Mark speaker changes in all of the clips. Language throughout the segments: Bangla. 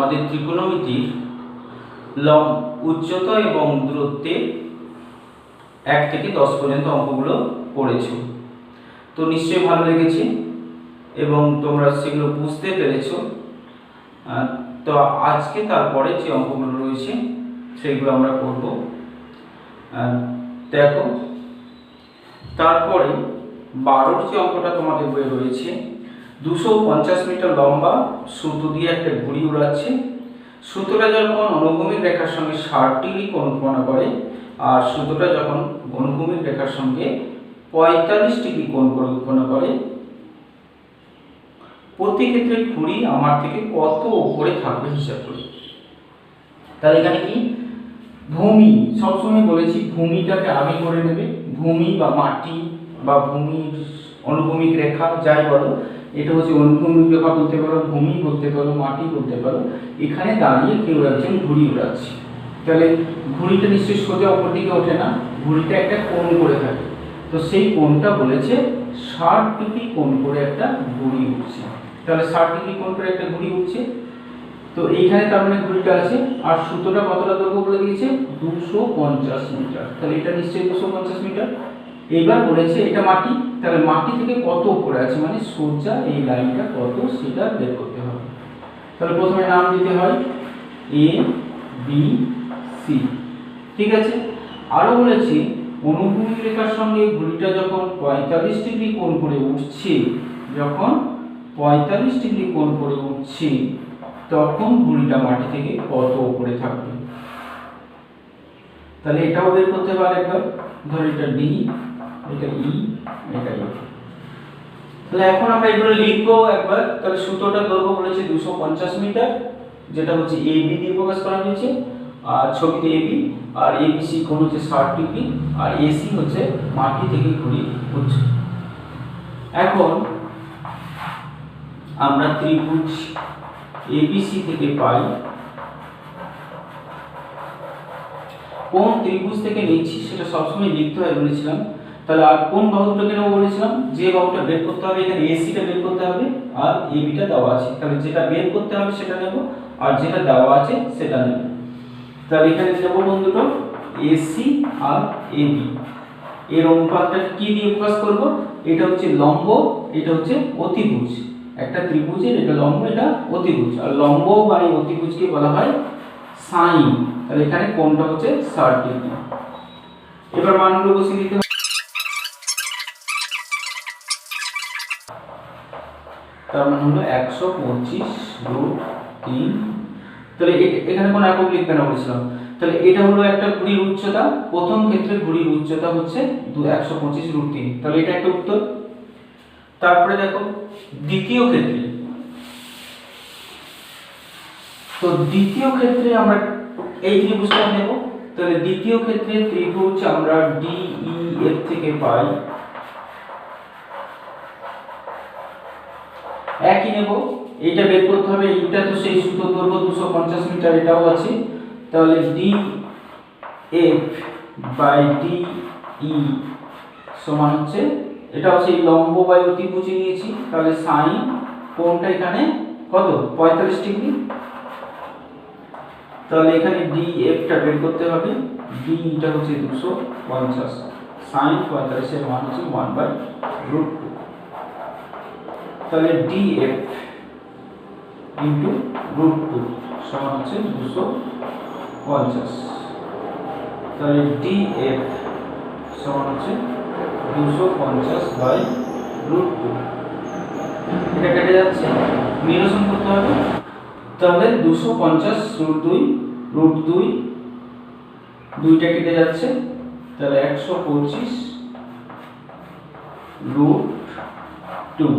Speaker 1: আমাদের ত্রিকোণমিতির উচ্চতা এবং দূরত্বে 1 থেকে 10 পর্যন্ত অঙ্কগুলো পড়েছো। তো নিশ্চয়ই ভালো লেগেছে এবং তোমরা সেগুলো বুঝতে পেরেছো। তো আজকে তারপরে যে অঙ্কগুলো রয়েছে সেগুলো আমরা করব। দেখো, তারপরে 12 যে অঙ্কটা তোমাদের বইয়ে রয়েছে, 250 মিটার লম্বা সুতো দিয়ে একটা ঘুড়ি উড়াচ্ছে। সুতোটা যখন অনুভূমিক রেখার সঙ্গে 60 ডিগ্রি কোণ উৎপন্ন করে আর সুতোটা যখন অনুভূমিক রেখার সঙ্গে 45 ডিগ্রি কোণ উৎপন্ন করে, প্রতি ক্ষেত্রে ঘুড়ি আমার থেকে কত উপরে থাকবে হিসাব করি। তাহলে এখানে কি ভূমি, সবসময় বলেছি ভূমিটাকে আগে করে নেবে। ভূমি বা মাটি বা ভূমির অনুভূমিক রেখা যাই বলো, এটা হচ্ছে অনুভূমিক রেখা বলতে পারো, ভূমি বলতে পারো, মাটি বলতে পারো। এখানে দাঁড়িয়ে কেউ একজন ঘুড়ি উড়াচ্ছে। তাহলে ঘুড়িটা নিশ্চয়ই সোজা উপর দিকে ওঠে না, ঘুড়িটা একটা কোণ করে থাকে। তো সেই কোণটা বলেছে 60 ডিগ্রি কোণ করে একটা ঘুড়ি উঠছে। তাহলে 60 ডিগ্রি কোণ করে একটা ঘুড়ি উঠছে। তো এইখানে তার মানে ঘুড়িটা আছে, আর সুতোটা কতটা দৈর্ঘ্য বলে দিয়েছে 250 মিটার। তাহলে এটা নিশ্চয়ই 250 মিটার। এইবার বলেছে এটা মাটি, তাহলে মাটি থেকে কত উপরে আছে, মানে সোজা এই লাইনটা কত সেটা বের করতে হবে। তাহলে প্রথমে নাম দিতে হয় এ বি সি, ঠিক আছে। আরো বলেছি অনুভূমিক রেখার সঙ্গে ঘুড়িটা যখন 45 ডিগ্রি কোণ করে উঠছে, যখন 45 ডিগ্রি কোণ করে উঠছে তখন ঘুড়িটা মাটি থেকে কত উপরে থাকবে। তাহলে এটাও বের করতে পারে একবার। ধর এটা ডি, এটা ই, এটা এ। তাহলে এখন আমরা এগুলো লিখবো একবার। তাহলে সুতোটার দৈর্ঘ্য বলেছে 250 মিটার, যেটা হচ্ছে এ বি দিয়ে প্রকাশ করা হয়েছে, আর ছবিতে A B, R A B C কোণ হচ্ছে 60 ডিগ্রি, আর এসি হচ্ছে মাটি থেকে ঘুড়ি উঠছে। এখন আমরা ত্রিভুজ এবিসি থেকে পাই, কোন ত্রিভুজ থেকে নিচ্ছি সেটা সবসময় লিখতে হয় বলেছিলাম। তাহলে আর কোন বাহুটাকে নেবো বলেছিলাম, যে বাহুটা বের করতে হবে এখানে এসিটা বের করতে হবে আর এবিটা দেওয়া আছে। তাহলে যেটা বের করতে হবে সেটা নেব, আর যেটা দেওয়া আছে সেটা নেব। তাহলে এখানে নেব বন্ধুটা এসি আর এবি। এর অনুপাতটা কি দিয়ে প্রকাশ করব? এটা হচ্ছে লম্ব, এটা হচ্ছে অতিভুজ। একটা ত্রিভুজের এটা লম্ব, এটা অতিভুজ, আর লম্ব বা অতিভুজকে বলা হয় সাইন। তাহলে এখানে কোণটা হচ্ছে 60 ডিগ্রি। এবার মানগুলো বসিয়ে দিতে হবে। তার মানে হলো 125√3। তাহলে এখানে কোন একক লিখবে না বলেছিলাম। তাহলে এটা হলো একটা ঘুড়ির উচ্চতা। প্রথম ক্ষেত্রে ঘুড়ির উচ্চতা হচ্ছে 125√3। তাহলে এটা একটা উত্তর। তারপরে দেখো দ্বিতীয় ক্ষেত্রে, তো দ্বিতীয় ক্ষেত্রে আমরা এই ত্রিভুজটা নেব। তাহলে দ্বিতীয় ক্ষেত্রে ত্রিভুজ আমরা ডিইএফ থেকে পাই, একই নেব। এটা বের করতে হবে, এটা তো সেই সুতোর দৈর্ঘ্য 250 মিটার, এটাও আছে। তাহলে ডিএফ বাই ডিই সমান হচ্ছে, এটাও সেই লম্ব বাই অতিভুজে নিয়েছি। তাহলে সাইন কোণটা এখানে কত 45 ডিগ্রি। তাহলে এখানে ডিএফ টা বের করতে হবে, ডিটা হচ্ছে 250, sin 45 এর মান হচ্ছে 1/√2। তাহলে ডিএফ √2 সমান হচ্ছে 250। তাহলে ডিএফ সমান হচ্ছে 250/√2। এটা কেটে যাচ্ছে, নিরসন করতে হবে। তাহলে 250√2, দুইটা কেটে যাচ্ছে। তাহলে 125√2।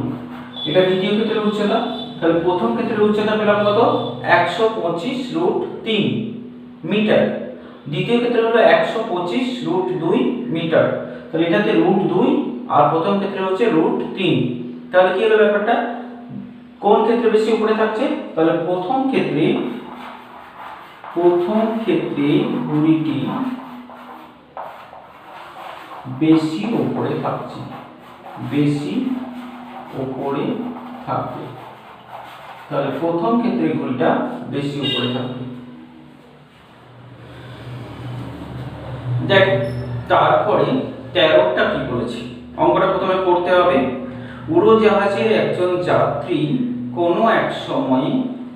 Speaker 1: এটা দ্বিতীয় ক্ষেত্রের উচ্চতা। তাহলে প্রথম ক্ষেত্রের উচ্চতা পেলাম কত 125√3 মিটার, দ্বিতীয় ক্ষেত্রে হলো 125√2 মিটার। তাহলে এটাতে √2 আর প্রথম ক্ষেত্রে হচ্ছে √3। তাহলে কি হলো ব্যাপারটা, কোন ক্ষেত্রে বেশি উপরে থাকছে? তাহলে প্রথম ক্ষেত্রে ঘুড়িটি বেশি উপরে থাকছে, বেশি উপরে থাকবে। তাহলে প্রথম ক্ষেত্রে ঘড়িটা বেশি উপরে থাকবে। দেখো তারপরে 13টা কি বলেছি, অঙ্কটা প্রথমে পড়তে হবে। উড়োজাহাজের একজন যাত্রী কোনো এক সময়ে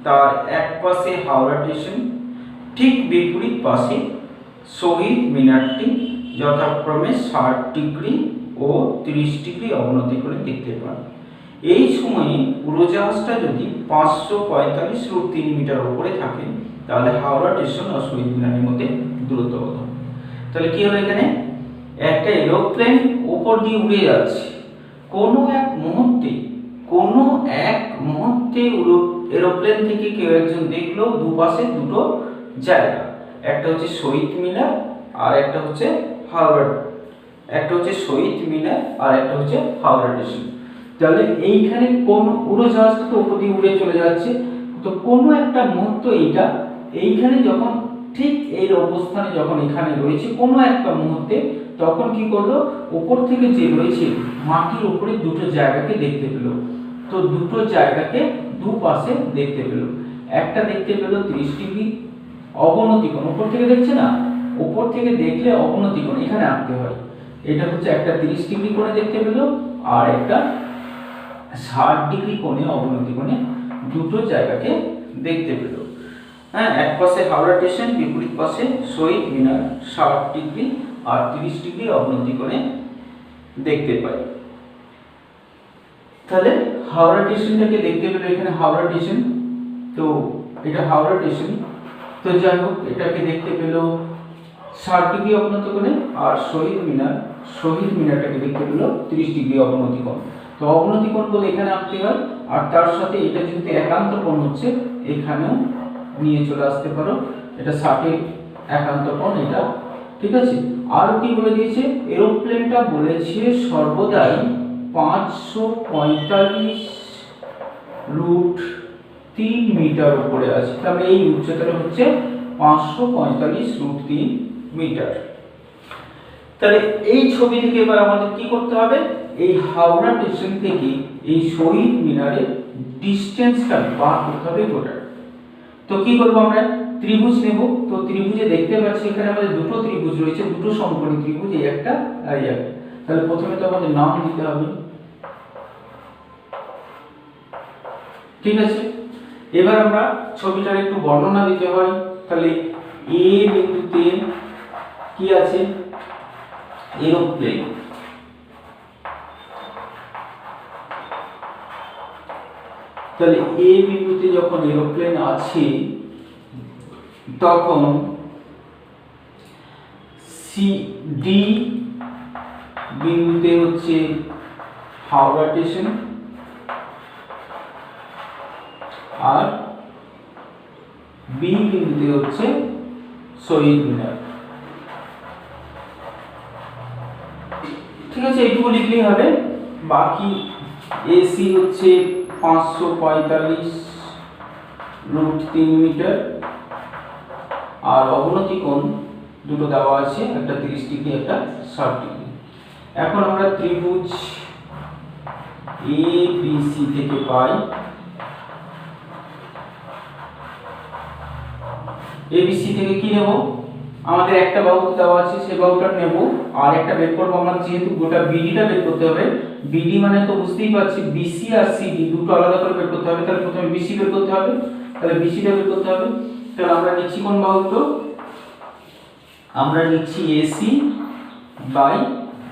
Speaker 1: তার এক পাশে হাওড়া স্টেশন, ঠিক বিপরীত পাশে শহীদ মিনারটি যথাক্রমে 60 ডিগ্রি ও 30 ডিগ্রি অবনতি করে দেখতে পান। এই সময়ে উড়োজাহাজটা যদি 545 √3 মিটার উপরে থাকে, তাহলে হাওড়া স্টেশন ও শহীদ মিনারের মধ্যে দূরত্ব কত? তাহলে কি হলো, এখানে একটা এরোপ্লেন উপর দিয়ে উড়ে যাচ্ছে, কোনো এক মুহূর্তে এরোপ্লেন থেকে কেউ একজন দেখলো দুপাশে দুটো জায়গা, একটা হচ্ছে শহীদ মিনার আর একটা হচ্ছে হাওড়া, একটা হচ্ছে শহীদ মিনার আর একটা হচ্ছে হাওড়া স্টেশন। তাহলে এইখানে কোন উড়োজাহাজটা তো উপর দিয়ে উড়ে চলে যাচ্ছে, তো কোনো একটা মুহূর্ত এইখানে যখন ঠিক এই অবস্থানে যখন এখানে রয়েছে কোনো একটা মুহূর্তে, তখন কি করলো, উপর থেকে যে রয়েছে মাটির উপরে দুটো জায়গাকে দেখতে পেল। তো দুটো জায়গাকে দুপাশে দেখতে পেল, একটা দেখতে পেল 30 ডিগ্রি অবনতি কোণ, উপর থেকে দেখছে না, উপর থেকে দেখলে অবনতি কোণ এখানে আনতে হয়, এটা হচ্ছে একটা 30 ডিগ্রি কোণে দেখতে পেল আর একটা 60 ডিগ্রি কোণে অবনতি কোণে দুটো জায়গাকে দেখতে পেল। হ্যাঁ, এক পাশে হাওড়া স্টেশন, বিপরীত পাশে শহীদ মিনার, 60 ডিগ্রি আর 30 ডিগ্রি অবনতি কোণে দেখতে পাই। তাহলে হাওড়া স্টেশনটাকে দেখতে পেল, এখানে হাওড়া স্টেশন, তো এটা হাওড়া স্টেশন, তো যাই হোক এটাকে দেখতে পেল 60 ডিগ্রি অবনতি কোণে, আর শহীদ মিনারটাকে দেখতে পেল 30 ডিগ্রি অবনতি কোণ। তো অবনতি কোণ বলে এখানে আনতে হয়, আর তার সাথে এটা যেহেতু একান্ত কোণ হচ্ছে, এখানেও নিয়ে চলে আসতে পারো, এটা 60 একান্ত কোণ এটা, ঠিক আছে। আর কি বলে দিয়েছে, এরোপ্লেনটা বলেছে সর্বদাই 545 √3 মিটার উপরে আছে, তাহলে এই উচ্চতাটা হচ্ছে 545 √3 মিটার। তাহলে এই ছবি থেকে এবার আমাদের কি করতে হবে, এই হাওড়া স্টেশন থেকে এই শহীদ মিনারের ডিসটেন্সটা বার করতে হবে টোটাল। তো কি করব, আমরা ত্রিভুজ নেব। তো ত্রিভুজে দেখতে পাচ্ছি এখানে আমাদের দুটো ত্রিভুজ রয়েছে, দুটো সমকোণী ত্রিভুজ, এই একটা আর এই একটা। তাহলে প্রথমে তো আমাদের নাম দিতে হবে, ঠিক আছে। এবার আমরা ছবিটার একটু বর্ণনা দিতে হয়। তাহলে এ বিন্দুতে কি আছে, এরোপ্লেন, তাহলে এ বিন্দুতে যখন এরোপ্লেন আছে তখন সি ডি বিন্দুতে হচ্ছে হাওড়া স্টেশন আর বি বিন্দুতে হচ্ছে শহীদ মিনার, ঠিক আছে। এইটুকু লিখলেই হবে। বাকি এসি হচ্ছে 545 √3 মিটার, আর অবনতি কোণ দুটো দেওয়া আছে, একটা 30 ডিগ্রি একটা 60 ডিগ্রি। এখন আমরা ত্রিভুজ ABC থেকে পাই, ABC থেকে কি নেব, আমাদের একটা বাহু দেওয়া আছে, সেই বাহুটা নেব, আর একটা বের করব আমরা, যেহেতু গোটা বিডিটা বের করতে হবে, বিডি মানে তো বুঝতেই পারছি বিসি আর সিডি দুটো আলাদা করে বের করতে হবে, তাহলে প্রথমে বিসি বের করতে হবে, তাহলে বিসিটা বের করতে হবে। তাহলে আমরা নিচ্ছি কোন বাহুটা, আমরা নিচ্ছি এসি বাই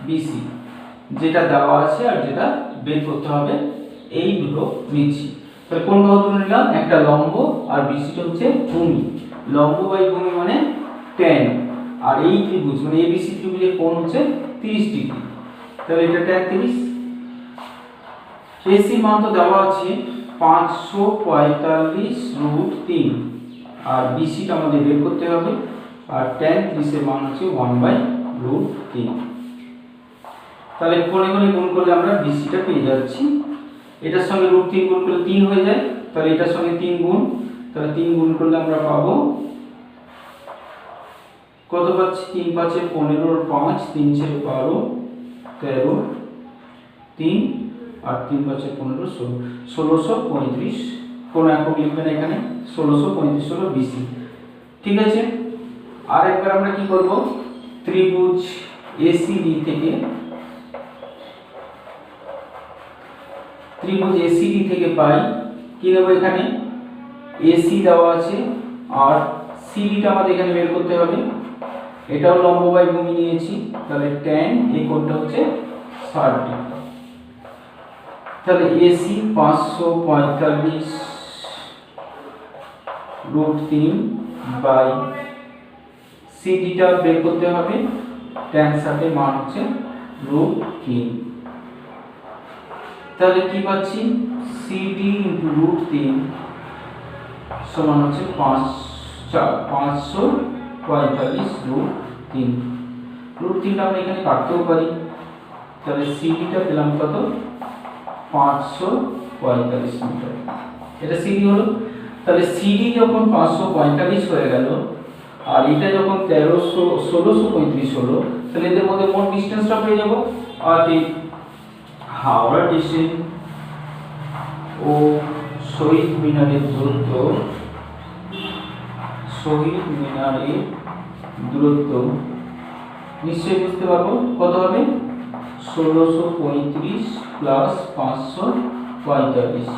Speaker 1: বিসি, যেটা দেওয়া আছে আর যেটা বের করতে হবে এই দুটো নিচ্ছি। তাহলে কোন বাহু দুটো নিলাম, একটা লম্ব আর বিসিটা হচ্ছে ভূমি, লম্ব বাই ভূমি মানে tan, আর এই ত্রিভুজ মানে এবিসি ত্রিভুজের কোণ হচ্ছে 30 ডিগ্রি, তাহলে এটা tan 30। এসি মান তো দেওয়া আছে 545 √3, আর বিসিটা আমাদের বের করতে হবে, আর tan 30 এর মান হচ্ছে 1/√3। তাহলে কোণে কোণে গুণ করলে আমরা বিসিটা পেয়ে যাচ্ছি, এটার সঙ্গে √3 গুণ করলে 3 হয়ে যায়, তাহলে এটার সঙ্গে 3 গুণ, তাহলে 3 গুণ করলে আমরা পাবো কত পাচ্ছি, 3 5 15 5, 3 6 12 13 3 আর 3 5 15 1635 কোনো একক লিখবেন এখানে 1635 বিসি। ঠিক আছে, আর একবার আমরা কি করব, ত্রিভুজ এসিডি থেকে পাই কি নেব, এখানে এসি দেওয়া আছে আর সিডিটা আমাদের এখানে বের করতে হবে। এটাও লম্ব বাই ভূমি নিয়েছি, তাহলে tan এই কোণটা হচ্ছে 60 ডিগ্রি। তাহলে এসি 545 √3 বাই সিডিটা বের করতে হবে, tan 60 এর মান হচ্ছে √3। তাহলে কি পাচ্ছি, সিডি × √3 সমান হচ্ছে 545 √3। √3টা আমরা এখানে কাটতেও পারি, তাহলে সিডিটা পেলাম কত, 545 মিটার। এটা সিডি হলো। তাহলে সিডি যখন 545 হয়ে গেল আর এটা যখন 1635 হলো, তাহলে এদের মধ্যে মোট ডিসটেন্সটা পেয়ে যাব। আর হাওড়া স্টেশন ও শহীদ মিনারের দূরত্ব নিশ্চয়ই বুঝতে পারবো কত হবে, 1635 প্লাস 545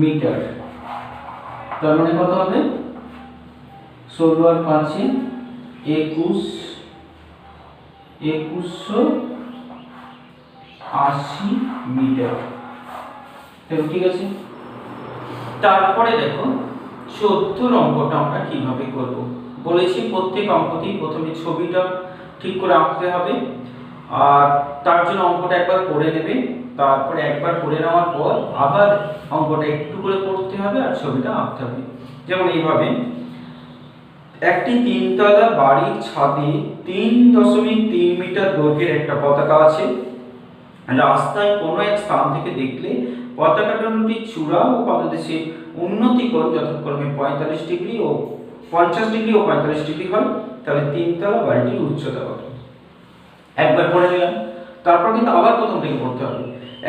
Speaker 1: মিটার। তার মানে কত হবে, 16 আর 5 2180 মিটার। ঠিক আছে, তারপরে দেখো 14 অঙ্কটা আমরা কিভাবে করব। বলেছি প্রত্যেক অঙ্কতেই প্রথমে ছবিটা ঠিক করে আঁকতে হবে, আর তার জন্য অঙ্কটা একবার করে নেবে, তারপরে একবার করে নেওয়ার পর আবার অঙ্কটা একটু করে করতে হবে আর ছবিটা আঁকতে হবে। যেমন এইভাবে একটি 3 তলা বাড়ির ছাদে 3.3 মিটার দৈর্ঘ্যের একটা পতাকা আছে। রাস্তায় কোনো এক স্থান থেকে দেখলে পতাকাটি চূড়া ও পাদদেশে উন্নতি কোণ যথাক্রমে 45 ডিগ্রি ও 50 ডিগ্রি ও 45 ডিগ্রি হয়। তাহলে 3 তলা বাড়িটির উচ্চতা কত, একবার পড়ে নিলাম। তারপর কিন্তু আবার প্রথম থেকে পড়তে হবে।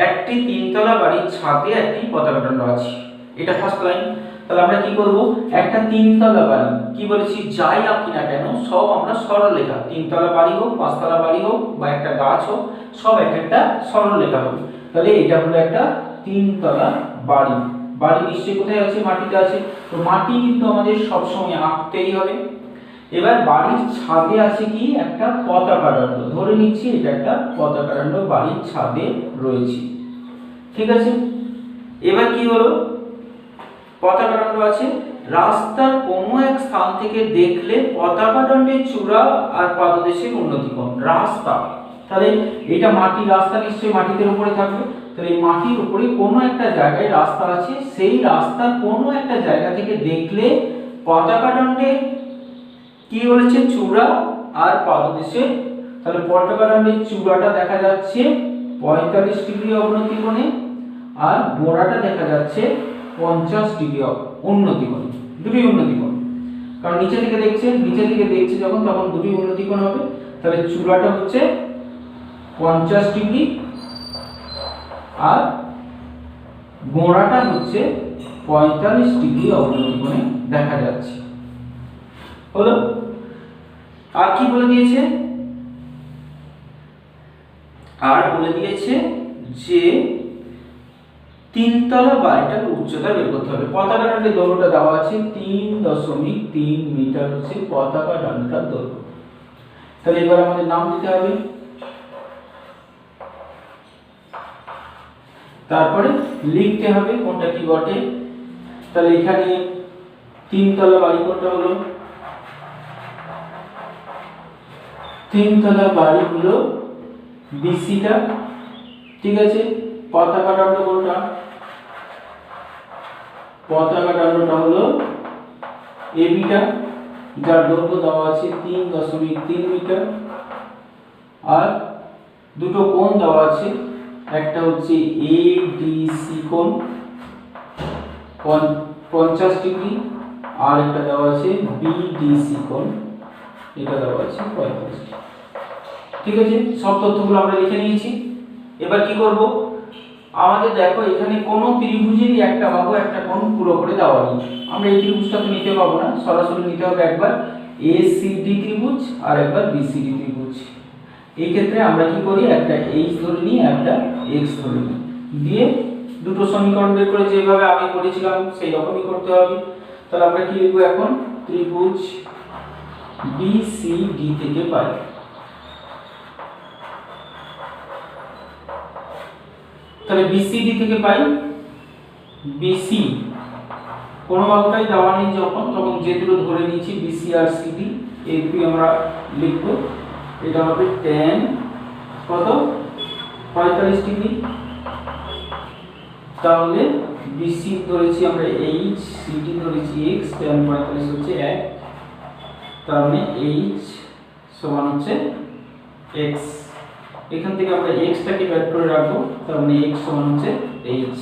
Speaker 1: একটি 3 তলা বাড়ির ছাদে একটি পতাকাদণ্ড আছে, এটা ফার্স্ট লাইন। তাহলে আমরা কি করব, একটা 3 তলা বাড়ি কি বলেছি, যাই আঁকি না কেন সব আমরা সরলরেখা, 3 তলা বাড়ি হোক, 5 তলা বাড়ি হোক বা একটা গাছ হোক, সব একটা সরলরেখা হবে। তাহলে এটা হলো একটা 3 তলা বাড়ি। বাড়ি নিশ্চয়ই কোথায় আছে, মাটিতে আছে, তো মাটি কিন্তু আমাদের সব সময় আঁকতেই হবে। এবার বাড়ির ছাদে আছে কি, একটা পতাকাদণ্ড, ধরে নিচ্ছি এটা একটা পতাকাদণ্ড বাড়ির ছাদে রয়েছে। ঠিক আছে, এবার কি হলো, পতাকাদণ্ড আছে, রাস্তার কোনো এক স্থান থেকে দেখলে পতাকাদণ্ডের চূড়া আর পাদদেশের উন্নতি কোণ। রাস্তা, তাহলে এটা মাটি, রাস্তা নিশ্চয়ই মাটিতে উপরে থাকবে, তাহলে এই মাটির উপরে কোনো একটা জায়গায় রাস্তা আছে, সেই রাস্তার কোনো একটা জায়গা থেকে দেখলে পতাকাদণ্ডের কি বলেছে, চূড়া আর পাদদেশে। তাহলে পতাকাদণ্ডের চূড়াটা দেখা যাচ্ছে 45 ডিগ্রি অবনতি কোণে আর গোড়াটা দেখা যাচ্ছে 50 ডিগ্রি উন্নতি কোণে, দুটোই উন্নতি কোণ। কারণ নিচে থেকে দেখছে যখন, তখন দুটোই উন্নতি কোণ হবে। তাহলে চূড়াটা হচ্ছে 50 ডিগ্রি আর গোড়াটা হচ্ছে 45 ডিগ্রি অবনতি কোণে দেখা যাচ্ছে। হলো, আর কি বলে দিয়েছে, আর বলে দিয়েছে যে 3 তলা বাড়িটার উচ্চতা বের করতে হবে। পতাকাদণ্ডের দৈর্ঘ্যটা দেওয়া আছে 3.3 মিটার হচ্ছে পতাকাদণ্ডটার দৈর্ঘ্য। তাহলে এবার আমাদের নাম দিতে হবে, তারপরে লিখতে হবে কোনটা কি বটে। তাহলে এখানে 3 তলা বাড়ি কোনটা হলো, 3 তলা বাড়ি হলো বিসিটা। ঠিক আছে, পতাকাদণ্ড কোনটা, পতাকাদণ্ডটা হলো এবিটা, যার দৈর্ঘ্য দেওয়া আছে 3.3 মিটার আর দুটো কোণ দেওয়া আছে, একটা হচ্ছে এডিসি কোণ 50 ডিগ্রি আর একটা দেওয়া আছে বিডিসি কোণ, এটা দেওয়া আছে 45 ডিগ্রি। ঠিক আছে, সব তথ্যগুলো আমরা লিখে নিয়েছি। এবার কি করব, আমাদের দেখো এখানে কোনো ত্রিভুজেরই একটা বাহু একটা কোণ পুরো করে দেওয়া নেই। আমরা এই ত্রিভুজটা তো নিতে পাবো না, সরাসরি নিতে হবে একবার ACD ত্রিভুজ আর একবার BCD ত্রিভুজ। এই ক্ষেত্রে আমরা কি করি, একটা H ধরে নিই, একটা X ধরে নিই, দিয়ে দুটো সমীকরণ বের করে যেভাবে আগে করেছিলাম সেই রকমই করতে হবে। তাহলে আমরা কি লিখব এখন, ত্রিভুজ BCD থেকে পাই, তাহলে BCD থেকে পাই BC কোন বাহুটাই দেওয়া নেই যখন, তখন যে দুটো ধরে নিয়েছি BC আর CD এই দুটো আমরা লিখব। এটা হবে tan কত 45 ডিগ্রি, তাহলে BC ধরেছি আমরা H, CD ধরেছি X, tan 45 হচ্ছে 1, তার মানে H সমান হচ্ছে X। এখান থেকে আমরা X টাকে বের করে রাখবো, তার মানে X সমান হচ্ছে H।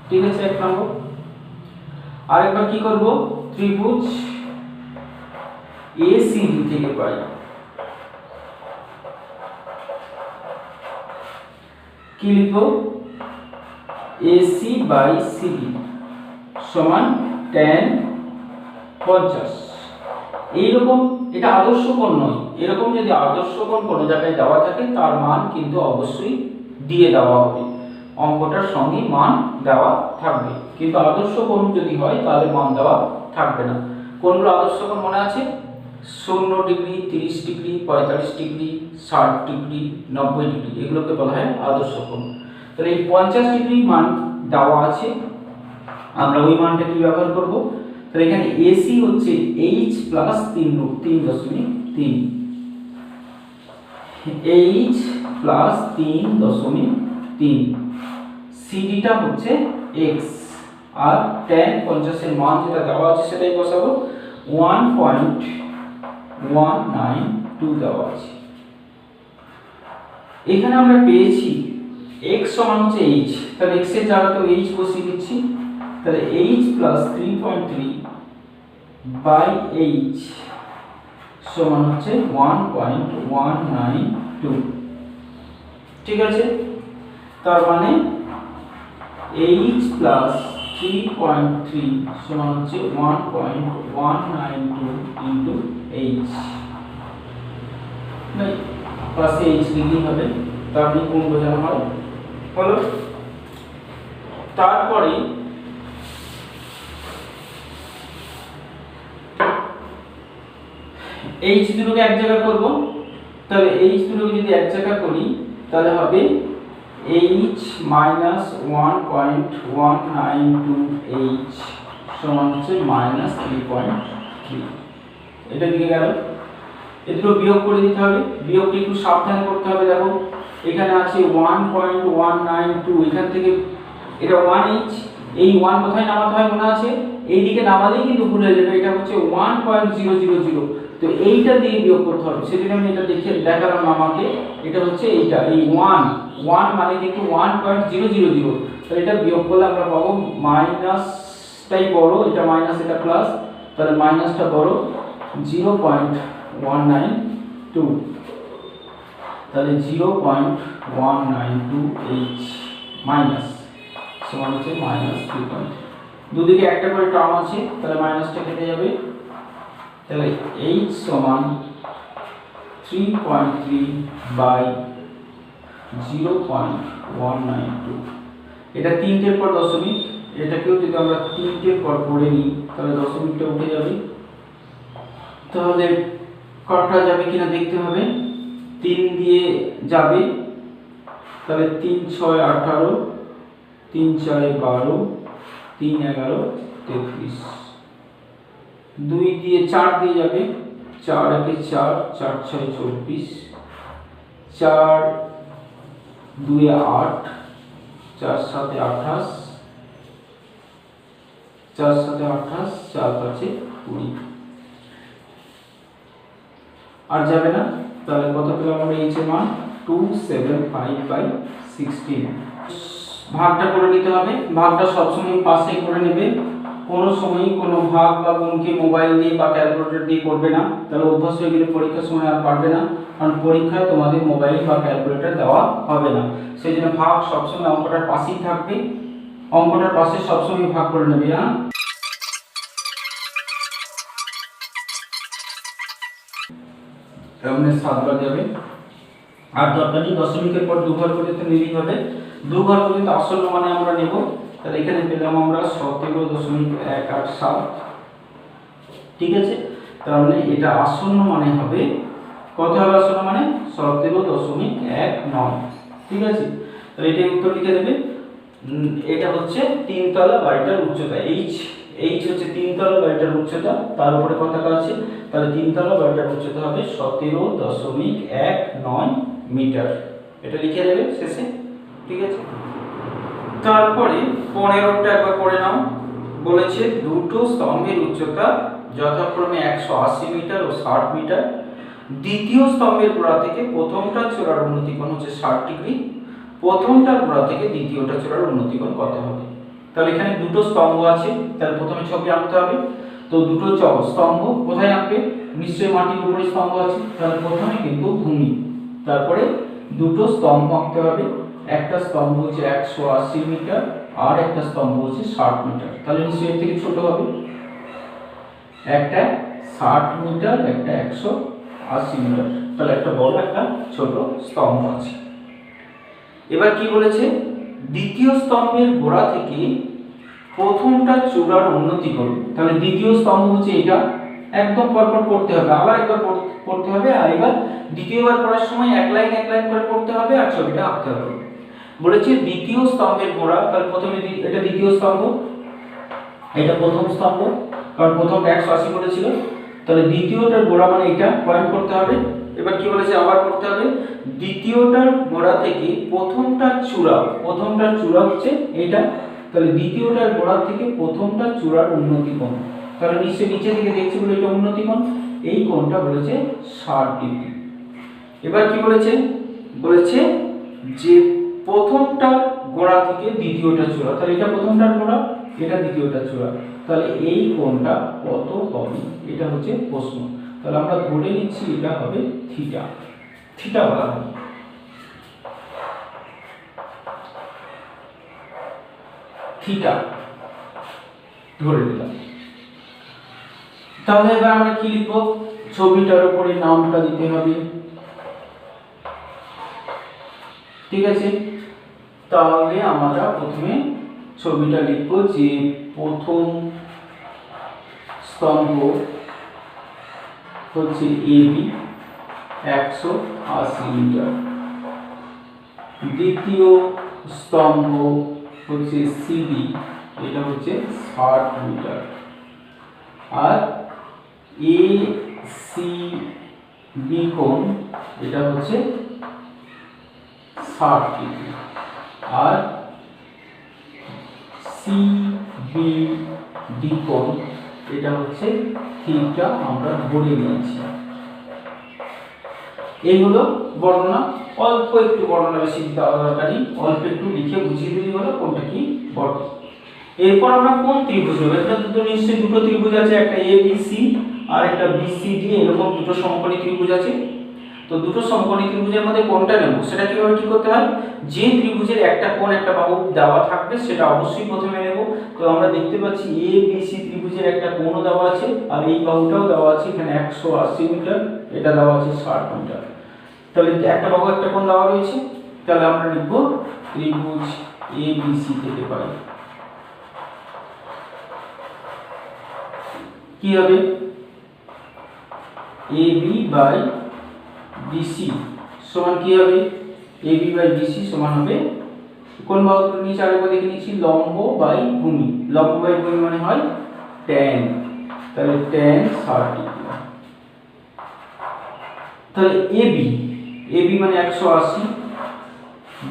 Speaker 1: ঠিক আছে, এক নম্বর। আরেকবার কি করব, ত্রিভুজ ACD থেকে পাই, কি লিখবো, AC বাই CD সমান tan 50। এইরকম, এটা আদর্শ কোণ নয়, এরকম যদি আদর্শ কোণ কোনো জায়গায় দেওয়া থাকে তার মান কিন্তু অবশ্যই দিয়ে দেওয়া হবে, অঙ্কটার সঙ্গে মান দেওয়া থাকবে। কিন্তু আদর্শ কোণ যদি হয় তাহলে মান দেওয়া থাকবে না। কোনগুলো আদর্শ কোণ মনে আছে, 0 degree, 30 degree, 45 degree, 60 degree, 90 degree, এগুলোকে বলা হয় আদর্শ কোণ। তাহলে এই 50 ডিগ্রি মান দেওয়া আছে, আমরা ওই মানটা কি ব্যবহার করব, তাহলে এখানে AC হচ্ছে H plus 3.3, H plus 3.3, CD টা হচ্ছে X, আর tan 50 এর মান যেটা দেওয়া আছে সেটাই বসাবো, 1.192 দেওয়া আছে। এখানে আমরা পেয়েছি x সমান হচ্ছে h, তাহলে x এর জায়গাতে h বসিয়ে দিচ্ছি, তাহলে h প্লাস 3.3 বাই h সমান হচ্ছে 1.192। ঠিক আছে, তার মানে h প্লাস 3.3 সমান হচ্ছে 1.192 ইনটু h, নাই পাশে h লিখলেই হবে, তারপরে কোণ বোঝানো হয় হলো। তারপরে h দুটোকে এক জায়গা করব, তাহলে h দুটোকে যদি এক জায়গা করি তাহলে হবে h মাইনাস 1.192h সমান হচ্ছে মাইনাস 3.3। এটা দিকে গেল, এ দুটো বিয়োগ করে দিতে হবে, বিয়োগটা একটু সাবধানে করতে হবে। দেখো এখানে আছে 1.192, এখান থেকে এটা 1h, এই 1 কোথায় নামাতে হয় মনে আছে, এই দিকে নামালেই কিন্তু ভুল হয়ে যাবে, এটা হচ্ছে 1.000, তো এইটা দিয়ে বিয়োগ করতে হবে। সেদিন আমি এটা দেখালাম আমাকে, এটা হচ্ছে এইটা, এই 1 মানে কিন্তু 1.000, তো এটা বিয়োগ করলে আমরা পাবো মাইনাসটাই বড়, এটা মাইনাস এটা প্লাস, তাহলে মাইনাসটা বড় 0.192, তাহলে 0.192h মাইনাস সমান হচ্ছে মাইনাস 3.3। দুদিকে একটা করে টার্ম আছে, তাহলে মাইনাসটা কেটে যাবে, তাহলে h সমান 3.3 বাই 0.192। এটা 3টের পর দশমিক, এটাকেও যদি আমরা 3টের পর পড়ে নিই তাহলে দশমিকটা উঠে যাবে, তাহলে কটা যাবে কিনা দেখতে হবে, 3 দিয়ে যাবে, তাহলে 3 6 18, 3 4 12, 3 11 33, 2 দিয়ে 4 দিয়ে যাবে, 4 1 4, 4 6 24, 4 2 8, 4 7 28, 4 7 28, 4 5 20, আর যাবে না, তাহলে কত পেলাম আমরা h এর মান 275/16। ভাগটা করে নিতে হবে, ভাগটা সবসময় পাশে করে নেবে, কোনো সময়ই কোনো ভাগ বা গুণকে মোবাইল দিয়ে বা ক্যালকুলেটর দিয়ে করবে না, তাহলে অভ্যাস হয়ে গেলে পরীক্ষার সময় আর পারবে না, কারণ পরীক্ষায় তোমাদের মোবাইল বা ক্যালকুলেটর দেওয়া হবে না। সেই জন্য ভাগ সবসময় অঙ্কটার পাশেই থাকবে, অঙ্কটার পাশে সবসময় ভাগ করে নেবে। হ্যাঁ, এমনি 7 বার যাবে। আর দরকার নেই, দশমিকের পর 2 ঘর পর্যন্ত নিলেই হবে। 2 ঘর পর্যন্ত আসন্ন মানে আমরা নেব, তাহলে এখানে পেলাম আমরা 17.187। ঠিক আছে, তার মানে এটা আসন্ন মানে হবে কত হবে? আসন্ন মানে 17.19। ঠিক আছে, তাহলে এটাই উত্তর লিখে দেবে। এটা হচ্ছে 3 তলা বাড়িটার উচ্চতা, এইচ হচ্ছে 3 তলা বাড়িটার উচ্চতা, তার উপরে পতাকা আছে, তাহলে 3 তলা বাড়িটার উচ্চতা হবে 17.19 মিটার। এটা লিখে দেবে শেষে। ঠিক আছে, তারপরে 15টা একবার করে নাও। বলেছে দুটো স্তম্ভের উচ্চতা যথাক্রমে 180 মিটার ও 60 মিটার। দ্বিতীয় স্তম্ভের গোড়া থেকে প্রথমটা চূড়ার উন্নতি কোণ হচ্ছে 60 ডিগ্রি। প্রথমটার গোড়া থেকে দ্বিতীয়টা চূড়ার উন্নতি কোণ কত হবে? তাহলে এখানে দুটো স্তম্ভ আছে, তাহলে প্রথমে ছবি আঁকতে হবে। তো দুটো স্তম্ভ কোথায় আঁকবে? নিশ্চয়ই মাটির উপরে স্তম্ভ আছে, তাহলে প্রথমে কিন্তু ভূমি, তারপরে দুটো স্তম্ভ আঁকতে হবে। একটা স্তম্ভ হচ্ছে 180 মিটার আর একটা স্তম্ভ হচ্ছে 60 মিটার, তাহলে নিশ্চয়ই এর থেকে ছোট হবে। একটা 60 মিটার, একটা 180 মিটার, তাহলে একটা বড় একটা ছোট স্তম্ভ আছে। এবার কি বলেছে? দ্বিতীয় স্তম্ভের গোড়া থেকে প্রথমটা চূড়ার উন্নতি করুন। তাহলে দ্বিতীয় স্তম্ভ হচ্ছে এটা, একদম পরপর পড়তে হবে, আবার একবার পড়তে হবে, আর এবার দ্বিতীয়বার পড়ার সময় এক লাইন করে পড়তে হবে আর ছবিটা আঁকতে হবে। বলেছে দ্বিতীয় স্তম্ভের গোড়া, তাহলে প্রথমে এটা দ্বিতীয় স্তম্ভ, এটা প্রথম স্তম্ভ, কারণ প্রথমটা 180 করেছিল, তাহলে দ্বিতীয়টার গোড়া মানে এটা পয়েন্ট করতে হবে। এবার কি বলেছে? আবার করতে হবে দ্বিতীয়টার গোড়া থেকে প্রথমটার চূড়া হচ্ছে এটা, তাহলে দ্বিতীয়টার গোড়া থেকে প্রথমটা চূড়ার উন্নতি কোণ, তাহলে নিশ্চয়ই নিচে থেকে দেখছি বলে এটা উন্নতি কোণ, এই কোণটা বলেছে 60 ডিগ্রি। এবার কি বলেছে? বলেছে যে প্রথমটার গোড়া থেকে দ্বিতীয়টা চূড়া, তাহলে এটা প্রথমটার গোড়া, এটা দ্বিতীয়টার চূড়া, তাহলে এই কোণটা কত হবে? এটা হচ্ছে প্রশ্ন। তাহলে আমরা ধরে নিচ্ছি এটা হবে থিটা, থিটা বলা হয়। থিটা ধরে নিলাম। তাহলে এবার আমরা কি লিখব? ছবিটার উপরে নামটা দিতে হবে। ঠিক আছে, তাহলে আমরা প্রথমে ছবিটা লিখব যে প্রথম স্তম্ভ হচ্ছে এবি 180 মিটার, দ্বিতীয় স্তম্ভ হচ্ছে সিডি, এটা হচ্ছে 60 মিটার, আর এ সি বি কোণ এটা হচ্ছে 60 ডিগ্রি, আর সি বি ডি কোণ এটা হচ্ছে থিটা, আমরা ধরে নিয়েছি। এই হলো বর্ণনা। অল্প একটু বর্ণনা, বেশি দেওয়া দরকারি, অল্প একটু লিখে বুঝিয়ে দিলেই হলো কোনটা কি বর্ণ। এরপর আমরা কোন ত্রিভুজ নেব? এটা তো নিশ্চয়ই দুটো ত্রিভুজ আছে, একটা এবিসি আর একটা বিসিডি, এরকম দুটো সমকোণী ত্রিভুজ আছে। তো দুটো সমকোণী ত্রিভুজের মধ্যে কোনটা নেব সেটা কিভাবে ঠিক করতে হয়? যে ত্রিভুজের একটা কোণ একটা বাহু দেওয়া থাকবে সেটা অবশ্যই প্রথমে নেব। তো আমরা দেখতে পাচ্ছি এ বি সি ত্রিভুজের একটা কোণও দেওয়া আছে, আর এই বাহুটাও দেওয়া আছে, এখানে 180 মিটার, এটা দেওয়া আছে 60 মিটার, তাহলে একটা বাহু একটা কোণ দেওয়া রয়েছে, তাহলে আমরা লিখব ত্রিভুজ এ বি সি থেকে পাই কি হবে? এবি বাই বিসি সমান কি হবে? এবি বাই বিসি সমান হবে, কোন বাহু তুলে নিচে আরেকবার দেখে নিচ্ছি, লম্ব বাই ভূমি। লম্ব বাই ভূমি মানে হয় tan, তাহলে tan 60 ডিগ্রি। তাহলে এবি মানে 180,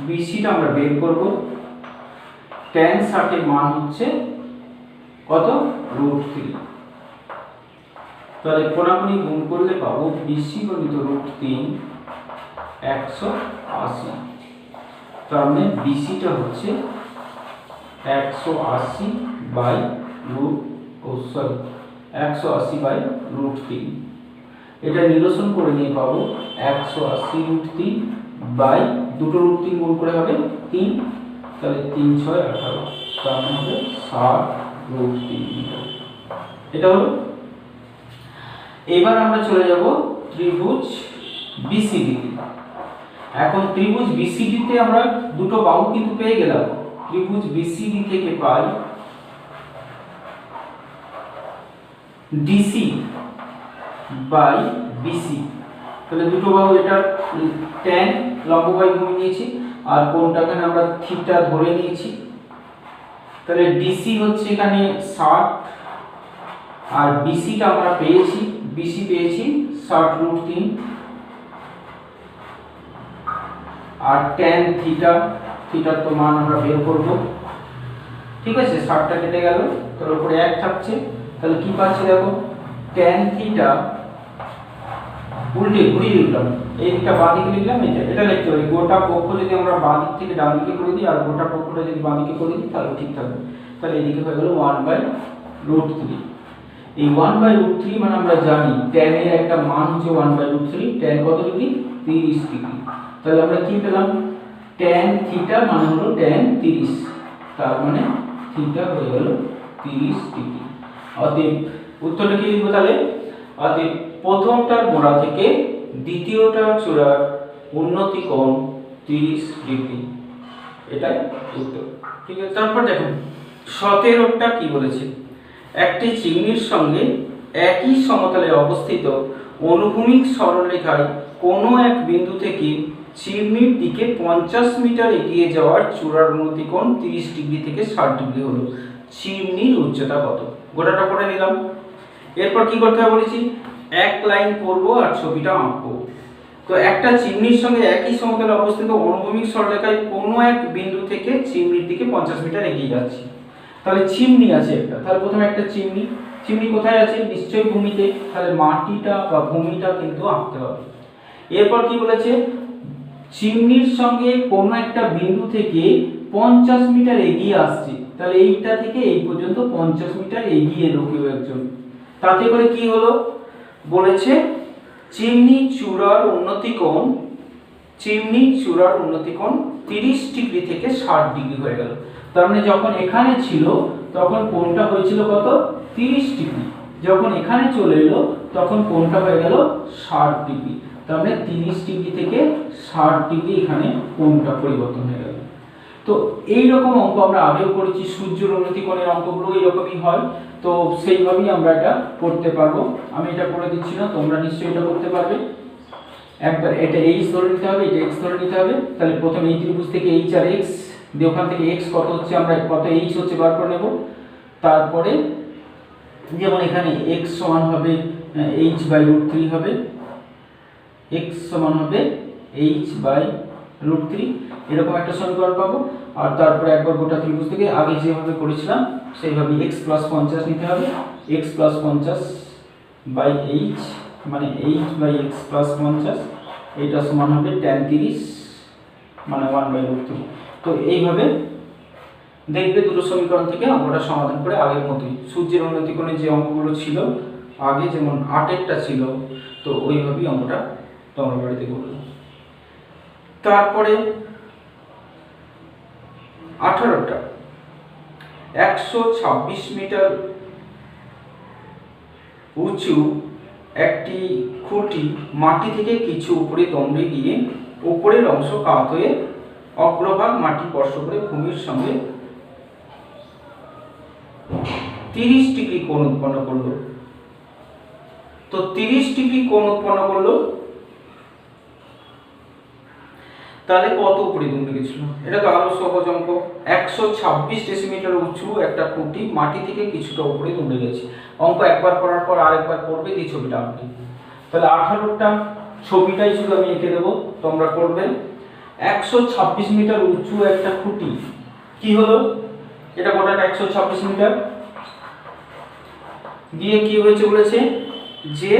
Speaker 1: বিসিটা আমরা বের করব, tan 60 এর মান হচ্ছে কত? √3। তাহলে কোণাকুণি গুণ করলে পাবো বিসি গণিত √3 180, তার মানে বিসিটা হচ্ছে 180 বাই √3। সরি 180/√3। এটা নিরসন করে নিয়ে পাবো 180√3 বাই দুটো √3 গুণ করে হবে 3, তাহলে 3 6 18, তার মানে হবে 60√3 মিটার। এটা হলো। এবার আমরা চলে যাব ত্রিভুজ বিসিডি। এখন ত্রিভুজ বিসিডি তে আমরা দুটো বাহু কিন্তু পেয়ে গেলাম। ত্রিভুজ বিসিডি থেকে পাই ডিসি বাই বিসি, তাহলে দুটো বাহু, এটা tan লম্ব বাই ভূমি নিয়েছি আর কোণটাকে আমরা থিটা ধরে নিয়েছি। তাহলে ডিসি হচ্ছে এখানে 60 আর বিসিটা আমরা পেয়েছি, বিসি পেয়েছি 60√3 আর tan থিটার তো মান আমরা বের করব। ঠিক আছে, 60টা কেটে গেল, তার উপরে 1 থাকছে, তাহলে কি পাচ্ছি দেখো, tan থিটা উল্টে ঘুরিয়ে দিলাম, এই দিকটা বাঁ দিকে লিখলাম, এটা লিখতে পারি গোটা পক্ষ যদি আমরা বাঁ দিক থেকে ডান দিকে করে দিই আর গোটা পক্ষটা যদি বাঁ দিকে করে দিই তাহলে ঠিক থাকবে। তাহলে এইদিকে হয়ে গেল 1/√3। এই 1/√3 মানে আমরা জানি tan এর একটা মান হচ্ছে 1/√3, tan কত ডিগ্রি, 30 ডিগ্রি। তাহলে আমরা কি পেলাম, tan থিটা মানে হলো tan 30, তার মানে থিটা হয়ে গেল 30 ডিগ্রি। অতএব উত্তরটা কি লিখব তাহলে, অতএব প্রথমটার গোড়া থেকে দ্বিতীয়টার চূড়ার উন্নতি কোণ 30 ডিগ্রি, এটাই উত্তর। ঠিক আছে, তারপর দেখুন 17টা কি বলেছে, একটি চিহ্নের সঙ্গে একই সমতলে অবস্থিত অনুভূমিক সরলরেখায় কোনো এক বিন্দু থেকে চিহ্নের দিকে 50 মিটার এগিয়ে যাওয়ার চূড়ার উন্নতি কোণ 30 ডিগ্রি থেকে 60 ডিগ্রি হলো। চিহ্নের উচ্চতা কত, গোটাটা পড়ে নিলাম। এরপর কি করতে হবে বলেছি, এক লাইন পড়বো আর ছবিটা আঁকবো। তো একটা চিহ্নের সঙ্গে একই সমতলে অবস্থিত অনুভূমিক সরলরেখায় কোনো এক বিন্দু থেকে চিহ্নের দিকে 50 মিটার এগিয়ে যাচ্ছি। তাহলে চিমনি আছে একটা, তাহলে প্রথমে একটা চিমনি কোথায় আছে, নিশ্চয়ই ভূমিতে, তাহলে মাটিটা বা ভূমিটা কিন্তু আঁকতে হবে। এরপর কি বলেছে, চিমনির সঙ্গে কোনো একটা বিন্দু থেকে 50 মিটার এগিয়ে আসছে, তাহলে এইটা থেকে এই পর্যন্ত 50 মিটার এগিয়ে এলো কেউ একজন। তাতে করে কি হলো, বলেছে চিমনি চূড়ার উন্নতি কোণ 30 ডিগ্রি থেকে 60 ডিগ্রি হয়ে গেল। তার মানে যখন এখানে ছিল তখন কোণটা হয়েছিল কত, 30 ডিগ্রি, যখন এখানে চলে এলো তখন কোণটা হয়ে গেল 60 ডিগ্রি। তার মানে 30 ডিগ্রি থেকে 60 ডিগ্রি এখানে কোণটা পরিবর্তন হয়ে গেল। তো এই রকম অঙ্ক আমরা আগেও করেছি, সূর্যের উন্নতি কোণের অঙ্কগুলো এইরকমই হয়, তো সেইভাবেই আমরা এটা করতে পারবো। আমি এটা করে দিচ্ছি না, তোমরা নিশ্চয়ই এটা করতে পারবে। একবার এটা h ধরে নিতে হবে, এটা x ধরে নিতে হবে। তাহলে প্রথমে এই ত্রিভুজ থেকে h আর x দিয়ে ওখান থেকে x কত হচ্ছে, আমরা কত h হচ্ছে বার করে নেব। তারপরে যেমন এখানে x সমান হবে h/√3 হবে, x সমান হবে h/√3, এরকম একটা সমীকরণ পাবো। আর তারপরে একবার গোটা ত্রিভুজ থেকে আগে যেভাবে করেছিলাম সেইভাবে x + 50 নিতে হবে, x + 50/h মানে h/x + 50, এটা সমান হবে tan 30 মানে 1/√3। তো এইভাবে দেখবে দুটো সমীকরণ থেকে অঙ্কটা সমাধান করে আগের মতোই সূর্যের উন্নতি কোণে যে অঙ্কগুলো ছিল আগে যেমন 8টা ছিল, তো ওইভাবেই অঙ্কটা তোমরা বাড়িতে করবে। তারপরে 18টা 126 মিটার উঁচু একটি খুঁটি মাটি থেকে কিছু উপরে দমড়ে গিয়ে উপরের অংশ কাত হয়ে অগ্রভাগ মাটি স্পর্শ করে ভূমির সঙ্গে 30 ডিগ্রি কোণ উৎপন্ন করলো। তো 30 ডিগ্রি কোণ উৎপন্ন করলো, তাহলে কত উপরে দুমড়ে গেছিল, এটা তো আরো সহজ অঙ্ক। 126 ডেসিমিটার উঁচু একটা খুঁটি মাটি থেকে কিছুটা উপরে দুমড়ে গেছে। অঙ্ক একবার করার পর আরেকবার করবে, দিয়ে ছবিটা আঁকবে। তাহলে 18টা ছবিটাই শুধু আমি এঁকে দেবো, তোমরা করবে। 126 মিটার উঁচু একটা খুঁটি, কি হলো, এটা গোটাটা 126 মিটার দিয়ে কি হয়েছে বলেছে যে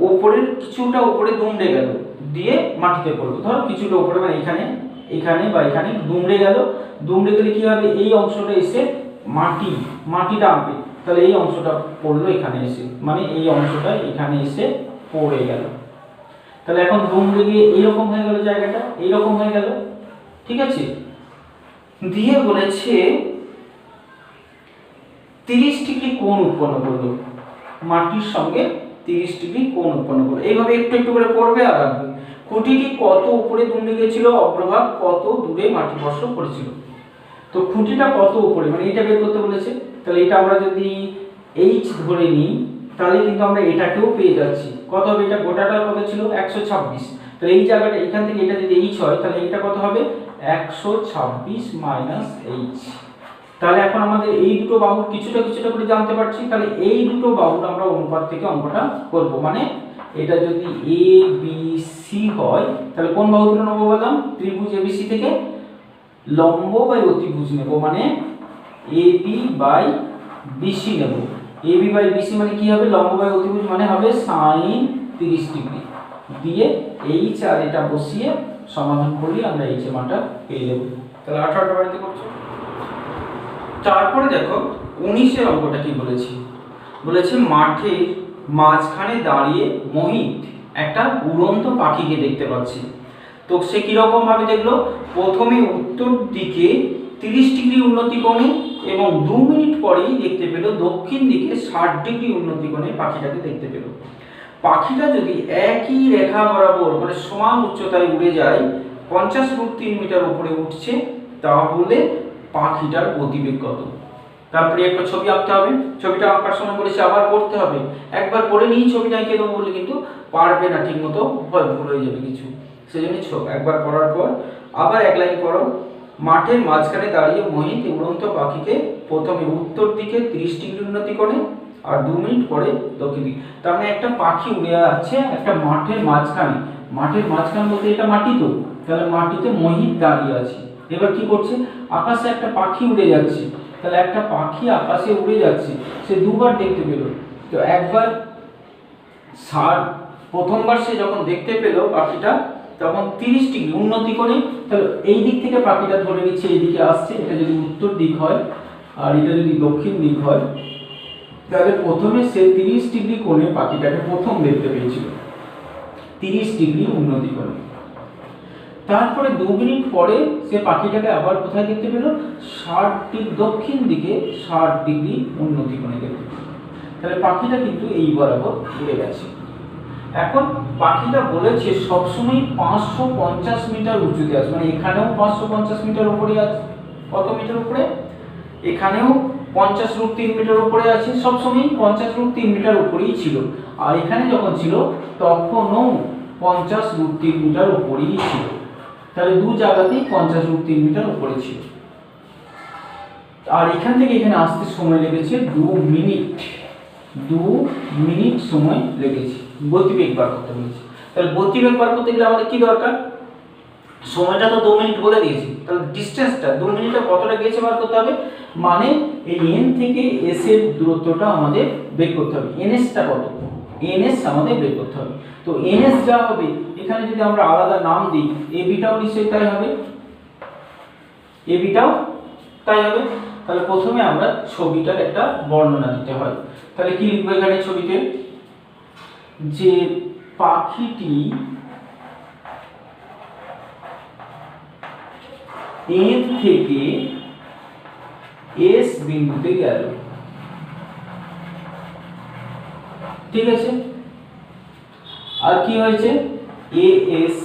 Speaker 1: উপরের কিছুটা উপরে দুমড়ে গেল, দিয়ে মাটিতে পড়লো, ধরো কিছুটা উপরে মানে এখানে বা এখানে দুমড়ে গেল। দুমড়ে গেলে কি হবে, এই অংশটা এসে মাটিটা আঁকবে, তাহলে এই অংশটা পড়লো এখানে এসে, মানে এই অংশটা এখানে এসে পড়ে গেল। তাহলে এখন ঘুম গিয়ে এইরকম হয়ে গেল, জায়গাটা এইরকম হয়ে গেল। ঠিক আছে, দিয়ে বলেছে 30 ডিগ্রি কোণ উৎপন্ন করলো, মাটির সঙ্গে 30 ডিগ্রি কোণ উৎপন্ন করলো। এইভাবে একটু একটু করে পড়বে আর রাখবে। খুঁটিটি কত উপরে দুলতে গেছিল, অগ্রভাগ কত দূরে মাটি স্পর্শ করেছিল। তো খুঁটিটা কত উপরে, মানে এটা বের করতে বলেছে। তাহলে এটা আমরা যদি এইচ ধরে নিই, তাহলে কিন্তু আমরা এটাকেও পেয়ে যাচ্ছি। কত হবে এটা, গোটাটা কত ছিল 126। তাহলে এই জায়গাটা এখান থেকে এটা যদি এইচ হয়, তাহলে এটা কত হবে 126 মাইনাস এইচ। তাহলে এখন আমাদের এই দুটো বাহুর কিছুটা কিছুটা করে জানতে পারছি। তাহলে এই দুটো বাহুর আমরা অনুপাত থেকে অঙ্কটা করব। মানে এটা যদি এ বি সি হয়, তাহলে কোন বাহু দুটো নেবো বললাম, ত্রিভুজ এবিসি থেকে লম্ব বাই অতিভুজ নেব, মানে এ বি বাই বিসি নেব। এ বি বাই বিসি মানে কি হবে, লম্ব বাই অতিভুজ মানে হবে সাইন 30 ডিগ্রি। দিয়ে এইচ আর এটা বসিয়ে সমাধান করলে আমরা এইচ এর মানটা পেয়ে যাব। তাহলে 18টা বাড়িতে করছো। তারপরে দেখো 19 এর অঙ্কটা কি বলেছি, বলেছে মাঠের মাঝখানে দাঁড়িয়ে মোহিত একটা উড়ন্ত পাখিকে দেখতে পাচ্ছি। তো সে কিরকম ভাবে দেখলো, প্রথমে উত্তর দিকে 30 ডিগ্রি উন্নতি কোণে এবং 2 মিনিট পরেই দেখতে পেল দক্ষিণ দিকে 60 ডিগ্রি উন্নতি কোণে পাখিটাকে দেখতে পেল। পাখিটা যদি একই রেখা বরাবর মানে সমান উচ্চতায় উড়ে যায়, 50√3 মিটার উপরে উঠছে, তাহলে পাখিটার গতিবেগ কত। তারপরে একটা ছবি আঁকতে হবে। ছবিটা আঁকার সময় বলেছে আবার পড়তে হবে। একবার পড়ে নিয়ে ছবিটা এঁকে দেবো বলে কিন্তু পারবে না ঠিক মতো, ভুল হয়ে যাবে কিছু। সেই জন্য একবার পড়ার পর আবার এক লাইন পড়ো। মাঠের মাঝখানে দাঁড়িয়ে মোহিত উড়ন্ত পাখিকে প্রথমে উত্তর দিকে 30 ডিগ্রি উন্নতি কোণে আর 2 মিনিট পরে দক্ষিণ দিকে। তার মানে একটা পাখি উড়ে যাচ্ছে একটা মাঠের মাঝখানে। মাঠের মাঝখানে বলতে এটা মাটি, তো তাহলে মাটিতে মোহিত দাঁড়িয়ে আছে। এবার কি করছে, আকাশে একটা পাখি উড়ে যাচ্ছে। তাহলে একটা পাখি আকাশে উড়ে যাচ্ছে, সে দুবার দেখতে পেল। তো একবার প্রথমবার সে যখন দেখতে পেল পাখিটা, তখন 30 ডিগ্রি উন্নতি করে, তাহলে এই দিক থেকে পাখিটা ধরে নিচ্ছে এইদিকে আসছে। এটা যদি উত্তর দিক হয় আর এটা যদি দক্ষিণ দিক হয়, তাহলে প্রথমে সে 30 ডিগ্রি কোণে পাখিটাকে প্রথম দেখতে পেয়েছিল, 30 ডিগ্রি উন্নতি করে। তারপরে 2 মিনিট পরে সে পাখিটাকে আবার কোথায় দেখতে পেল, 60 ডিগ্রি দক্ষিণ দিকে 60 ডিগ্রি উন্নতি কোণে দেখতে পেল। তাহলে পাখিটা কিন্তু এই বরাবর উড়ে গেছে। এখন পাখিটা বলেছে সবসময় 550 মিটার উঁচুতে আছে, মানে এখানেও 550 মিটার উপরে আছে। কত মিটার উপরে, এখানেও 50√3 মিটার উপরে আছে। সবসময় 50√3 মিটার উপরেই ছিল। আর এখানে যখন ছিল তখনও 50√3 মিটার উপরেই ছিল। তাহলে দু জায়গাতেই 50√3 মিটার উপরে ছিল। আর এখান থেকে এখানে আসতে সময় লেগেছে 2 মিনিট। 2 মিনিট সময় লেগেছে। গতিবেগ বার করতে বলেছে। তাহলে গতিবেগ বার করতে গেলে আমাদের কি দরকার, সময়টা তো 2 মিনিট বলে দিয়েছি, তাহলে ডিসটেন্সটা 2 মিনিটে কতটা গেছে বার করতে হবে। মানে এই এন থেকে এস এর দূরত্বটা আমাদের বের করতে হবে। এনএসটা কত, এনএস আমাদের বের করতে হবে। তো এনএস যা হবে, এখানে যদি আমরা আলাদা নাম দিই, এবিটাও নিশ্চয়ই তাই হবে, এবিটাও তাই হবে। তাহলে প্রথমে আমরা ছবিটার একটা বর্ণনা দিতে হয়। তাহলে কি লিখবো এখানে ছবিতে, যে পাখিটি এন থেকে এস বিন্দুতে গেল। ঠিক আছে, আর কি হয়েছে, এ এস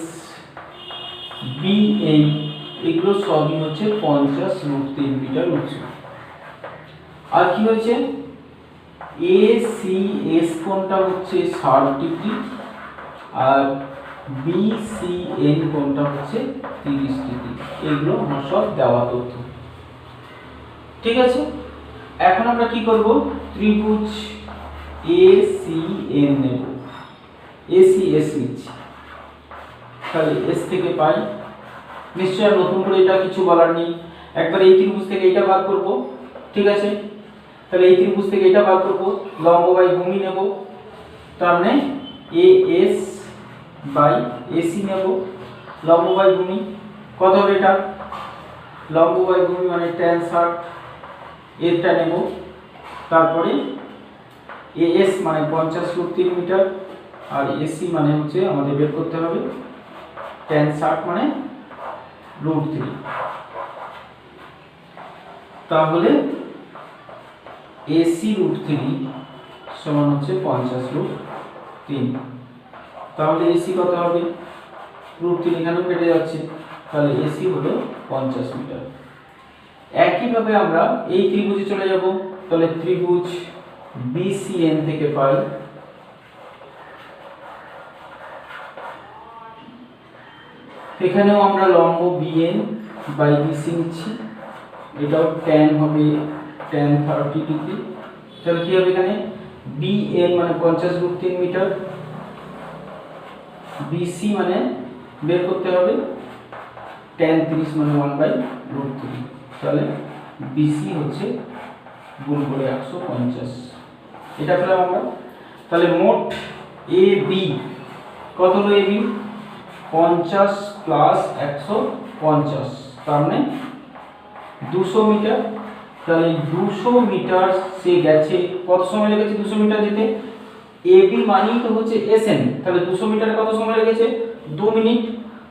Speaker 1: বি এই এগুলো সবই হচ্ছে 50√3 মিটার উঁচু। আর কি হয়েছে, এ সি এস কোণটা হচ্ছে 60 ডিগ্রি আর বি সি এন কোণটা হচ্ছে 30 ডিগ্রি। এগুলো আমার সব দেওয়া তথ্য। ঠিক আছে, এখন আমরা কি করব, ত্রিভুজ এ সি এন নেব। এ সি এস নিচ্ছি, তাহলে এস থেকে পাই। নিশ্চয় নতুন করে এটা কিছু বলার নেই, একবার এই ত্রিভুজ থেকে এটা ভাগ করব। ঠিক আছে, তাহলে এই ত্রিভুজ থেকে এটা ভাগ করব, লম্ব বাই ভূমি নেব। তার মানে এ এস বাই এসি নেব, লম্ব বাই ভূমি কত হবে, এটা লম্ব বাই ভূমি মানে tan 60, এরটা নেব তারপরে এএস মানে 50√3 মিটার, আর এসি মানে হচ্ছে আমাদের বের করতে হবে tan 60 মানে √3। তাহলে এসি √3 সমান হচ্ছে 50√3। তাহলে এসি কত হবে, √3 এখানেও কেটে যাচ্ছে, তাহলে এসি হলো 50 মিটার। একইভাবে আমরা এই ত্রিভুজে চলে যাব, তাহলে ত্রিভুজ BCN থেকে পাই এখানেও আমরা লম্ব BN বাই BC নিচ্ছি, এটাও tan হবে tan 30 ডিগ্রি। তাহলে কি হবে এখানে BN মানে 50√3 মিটার, BC মানে বের করতে হবে tan 30 মানে 1/√3। তাহলে BC হচ্ছে গুণ করে 150, এটা পেলাম আমরা। তাহলে মোট AB কত হলো, AB 50 প্লাস 150 তার মানে 200 মিটার। তাহলে 200 মিটার সে গেছে, কত সময় লেগেছে 200 মিটার যেতে, AB মানেই তো হচ্ছে SN, তাহলে 200 মিটারে কত সময় লেগেছে 2 মিনিট।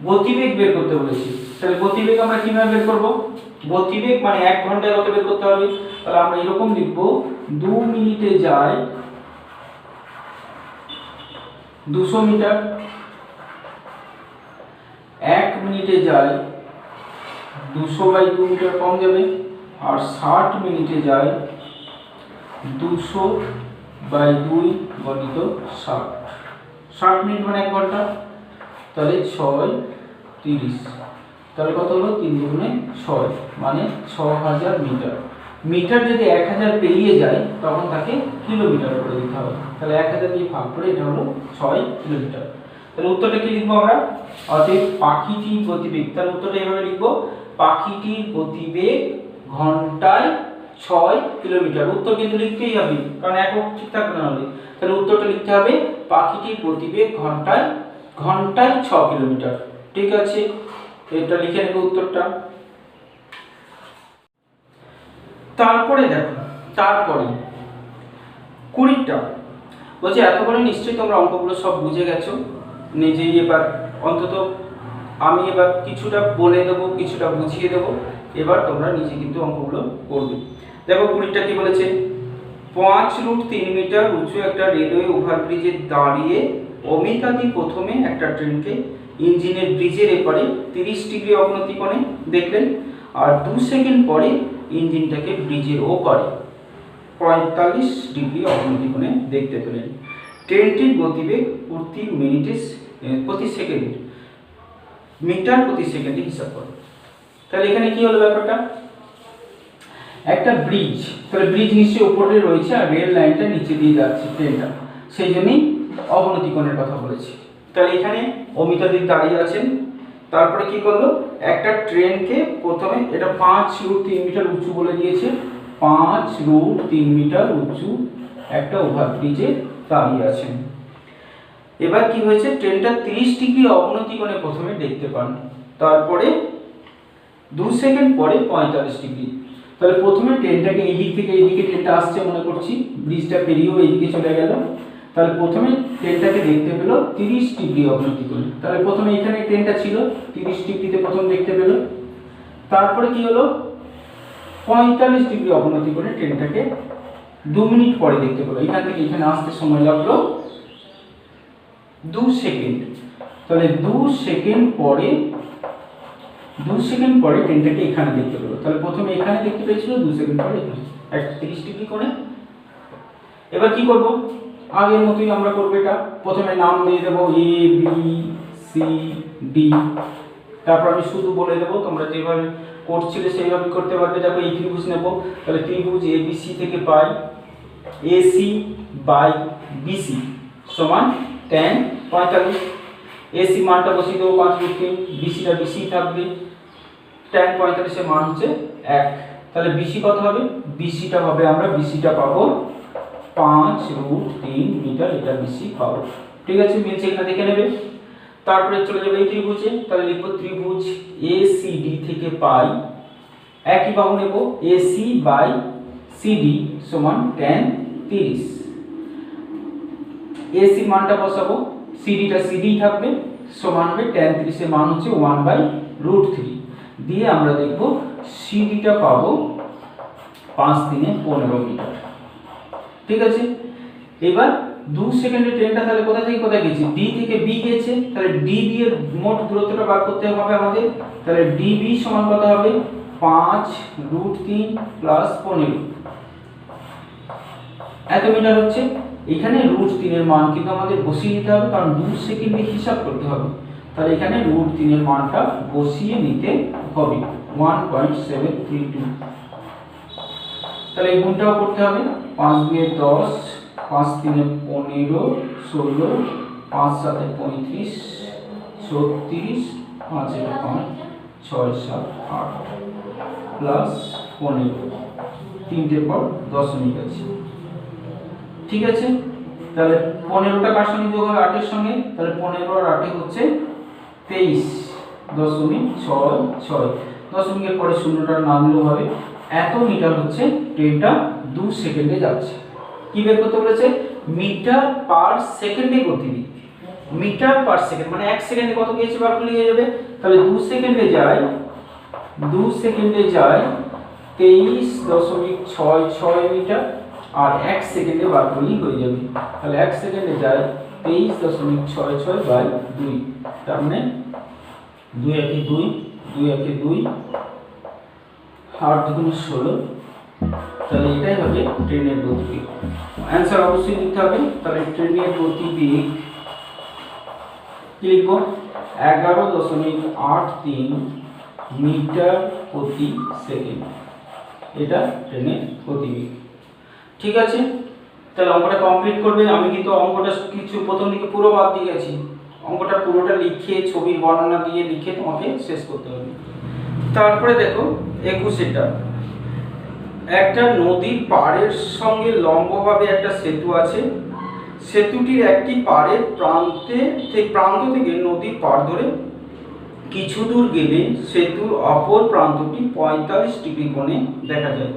Speaker 1: গতিবেগ বের করতে বলেছি, তাহলে গতিবেগ আমরা কিভাবে বের করব, গতিবেগ মানে 1 ঘন্টায় কত বের করতে হবে, তাহলে আমরা এরকম লিখব 2 মিনিটে যায় 200 মিটার, 1 মিনিটে যায় 200/2 মিটার কম যাবে, আর 60 মিনিটে যায় 200/2 গণিত 60, 60 মিনিট মানে 1 ঘন্টা, তাহলে 6 30, তাহলে কত হলো 3 দুগুণে 6 মানে 6000 মিটার। মিটার যদি 1000 পেরিয়ে যায় তখন তাকে কিলোমিটার করে দিতে হবে, তাহলে 1000 দিয়ে ভাগ করে এটা হলো 6 কিলোমিটার। তাহলে উত্তরটা কি লিখবো আমরা, অতএব পাখিটির গতিবেগ, তাহলে উত্তরটা এভাবে লিখবো, পাখিটির গতিবেগ ঘন্টায় 6 কিলোমিটার। উত্তর কিন্তু লিখতেই হবে কারণ একক ঠিক থাকবে না হলে, তাহলে উত্তরটা লিখতে হবে পাখিটির গতিবেগ ঘন্টায় 6 কিলোমিটার। ঠিক আছে, এটা লিখে নেব উত্তরটা। তারপরে দেখো, তারপরে 20টা বলছে, এত করে নিশ্চয়ই তোমরা অঙ্কগুলো সব বুঝে গেছো নিজেই। এবার অন্তত আমি এবার কিছুটা বলে দেবো, কিছুটা বুঝিয়ে দেবো, এবার তোমরা নিজে কিন্তু অঙ্কগুলো করবে। দেখো 20টা কি বলেছে, 5√3 মিটার উঁচু একটা রেলওয়ে ওভারব্রিজে দাঁড়িয়ে অমিতাদি প্রথমে একটা ট্রেনকে ইঞ্জিনের ব্রিজের এপারে 30 ডিগ্রি অবনতি কোণে দেখলেন, আর 2 সেকেন্ড পরে ইঞ্জিনটাকে ব্রিজের ওপারে 45 ডিগ্রি অবনতি কোণে দেখতে পেলেন। ট্রেনটির গতিবেগ প্রতি সেকেন্ড মিটার প্রতি সেকেন্ডে হিসাব করো। তাহলে এখানে কি হলো ব্যাপারটা, একটা ব্রিজ, তাহলে ব্রিজ নিশ্চয়ই উপরে রয়েছে আর রেল লাইনটা নিচে দিয়ে যাচ্ছে ট্রেনটা, সেই জন্যই অবনতি কোণের কথা বলেছি। তাহলে এখানে অমিতাদি দাঁড়িয়ে আছেন, তারপরে কি করলো, একটা ট্রেনকে প্রথমে এটা 5√3 মিটার উঁচু বলে দিয়েছে, 5√3 মিটার উঁচু একটা ওভারব্রিজে দাঁড়িয়ে আছেন। এবার কি হয়েছে, ট্রেনটা 30 ডিগ্রি অবনতি কোণে প্রথমে দেখতে পান, তারপরে 2 সেকেন্ড পরে 45 ডিগ্রি। তাহলে প্রথমে ট্রেনটাকে এই দিক থেকে এইদিকে ট্রেনটা আসছে মনে করছি, ব্রিজটা পেরিয়েও এইদিকে চলে গেল, তাহলে প্রথমে ট্রেনটাকে দেখতে পেল 30 ডিগ্রি অবনতি কোণে। তাহলে প্রথমে এখানে ট্রেনটা ছিল 30 ডিগ্রিতে প্রথম দেখতে পেল, তারপরে কি হলো 45 ডিগ্রি অবনতি কোণে ট্রেনটাকে 2 মিনিট পরে দেখতে পেল, এখান থেকে এখানে আসতে সময় লাগলো 2 সেকেন্ড। তাহলে 2 সেকেন্ড পরে ট্রেনটাকে এখানে দেখতে পেলো, তাহলে প্রথমে এখানে দেখতে পেয়েছিল, 2 সেকেন্ড পরে এখানে 30 ডিগ্রি কোণে। এবার কি করব, আগের মতোই আমরা করব, এটা প্রথমে নাম দিয়ে দেবো ABCD, তারপর আমি শুধু বলে দেবো, তোমরা যেভাবে করছিলে সেইভাবে করতে পারবে। দেখো এই ত্রিভুজ নেব, তাহলে ত্রিভুজ ABC থেকে পাই AC/BC সমান tan 45, AC মানটা বসিয়ে দেবো 5√3, BCটা BC থাকবে, tan 45 এর মান হচ্ছে 1। তাহলে BC কত হবে, BCটা হবে, আমরা BCটা পাবো 5√3 মিটার, এটা BC পাবো। ঠিক আছে, মিলছে কিনা দেখে নেবে। তারপরে চলে যাবে এই ত্রিভুজে, তাহলে লিখবো ত্রিভুজ ACD থেকে পাই, একই বাহু নেব AC/CD সিডি সমান tan 30। এসি মানটা বসাবো, সিডিটা সিডি থাকবে, সমান হবে tan 30 এর মান হচ্ছে 1/√3 দিয়ে আমরা দেখব সিডিটা পাবো 5 3 15 মিটার। ঠিক আছে, এবার 2 সেকেন্ডে ট্রেনটা তাহলে কোথা থেকে কোথায় গেছে, ডি থেকে বি গেছে, তাহলে ডিবি এর মোট দূরত্বটা বার করতে হবে আমাদের। তাহলে ডিবি সমান কত হবে, 5√3 প্লাস 15 এত মিটার হচ্ছে। এখানে √3 এর মান কিন্তু আমাদের বসিয়ে নিতে হবে, কারণ 2 সেকেন্ডে হিসাব করতে হবে। তাহলে এখানে √3 এর মানটা বসিয়ে নিতে হবে 1.732। তাহলে এই গুণটাও করতে হবে, 5 2 10, 5 3 15, 16, 5 7 35, 36, 5 5, 6 7 8 প্লাস 15, তিনটের পর দশমিক আছে। ঠিক আছে, তাহলে 15টা কার সঙ্গে যোগ হবে, 8 এর সঙ্গে, তাহলে 15 আর 8 হচ্ছে 23.66, দশমিকের পরে শূন্যটা না দিলেও হবে। এত মিটার হচ্ছে ট্রেনটা 2 সেকেন্ডে যাচ্ছে। কি বের করতে বলেছে, মিটার পার সেকেন্ডে গতিবেগ, মিটার পার সেকেন্ড মানে 1 সেকেন্ডে কত গিয়েছে বার করলে হয়ে যাবে। তাহলে 2 সেকেন্ডে যায় 23.66 মিটার, আর 1 সেকেন্ডে বার করলেই হয়ে যাবে। তাহলে 1 সেকেন্ডে যায় 23.66/2, তার মানে 2 1 2, 2 1 2, 8 2 16। তাহলে এটাই হবে ট্রেনের গতিবেগ। অ্যান্সার অবশ্যই লিখতে হবে। তাহলে ট্রেনের গতিবেগ কি লিখব, 11.83 মিটার প্রতি সেকেন্ড, এটা ট্রেনের গতিবেগ। ঠিক আছে, তাহলে অঙ্কটা কমপ্লিট করবে। আমি কিন্তু অঙ্কটা কিছু প্রথম দিকে পুরো বাদ দিয়ে গেছি, অঙ্কটা পুরোটা লিখে ছবির বর্ণনা দিয়ে লিখে তোমাকে শেষ করতে হবে। তারপরে দেখো 21টা, একটা নদীর পাড়ের সঙ্গে লম্বভাবে একটা সেতু আছে, সেতুটির একটি পাড়ের প্রান্ত থেকে নদীর পাড় ধরে কিছু দূর গেলে সেতুর অপর প্রান্তটি 45 ডিগ্রি কোণে দেখা যায়।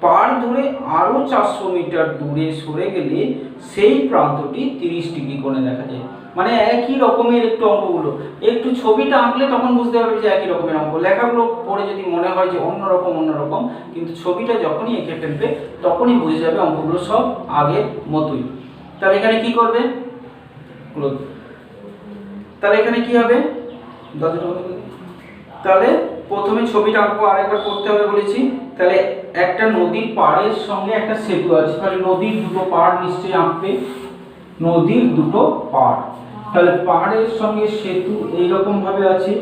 Speaker 1: পাড় ধরে আরো 400 মিটার দূরে সরে গেলে সেই প্রান্তটি 30 ডিগ্রি কোণে দেখা যায়। মানে একই রকমের একটু অঙ্কগুলো, একটু ছবিটা আঁকলে তখন বুঝতে পারবে যে একই রকমের অঙ্ক, লেখাগুলো পড়ে যদি মনে হয় যে অন্যরকম, কিন্তু ছবিটা যখনই এঁকে ফেলবে তখনই বুঝে যাবে অঙ্কগুলো সব আগের মতোই। তাহলে এখানে কি করবে, তাহলে এখানে কি হবে, তাহলে প্রথমে ছবিটা আঁকবো, আরেকবার করতে হবে বলেছি। তাহলে একটা নদীর পাড়ের সঙ্গে একটা সেতু আছে, তাহলে নদীর দুটো পাড় নিশ্চয়ই আঁকবে, নদীর দুটো পাড়। তাহলে পাড়ের সঙ্গে সেতু এইরকম ভাবে আছে,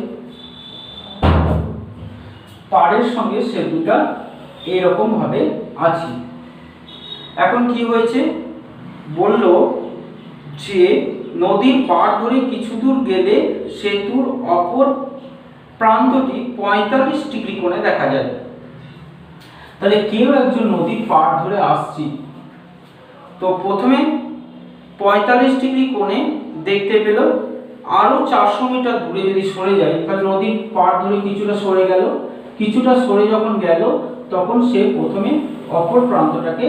Speaker 1: পাড়ের সঙ্গে সেতুটা এইরকম ভাবে আছে। এখন কি হয়েছে, বলল যে নদীর পাড় ধরে কিছু দূর গেলে সেতুর অপর প্রান্তটি 45 ডিগ্রি কোণে দেখা যায়। তাহলে কেউ একজন নদীর পাড় ধরে আসছে, তো প্রথমে 45 ডিগ্রি কোণে দেখতে পেল, আরো 400 মিটার দূরে যদি সরে যায়, তাহলে নদীর পাড় ধরে কিছুটা সরে গেল, কিছুটা সরে যখন গেল তখন সে প্রথমে অপর প্রান্তটাকে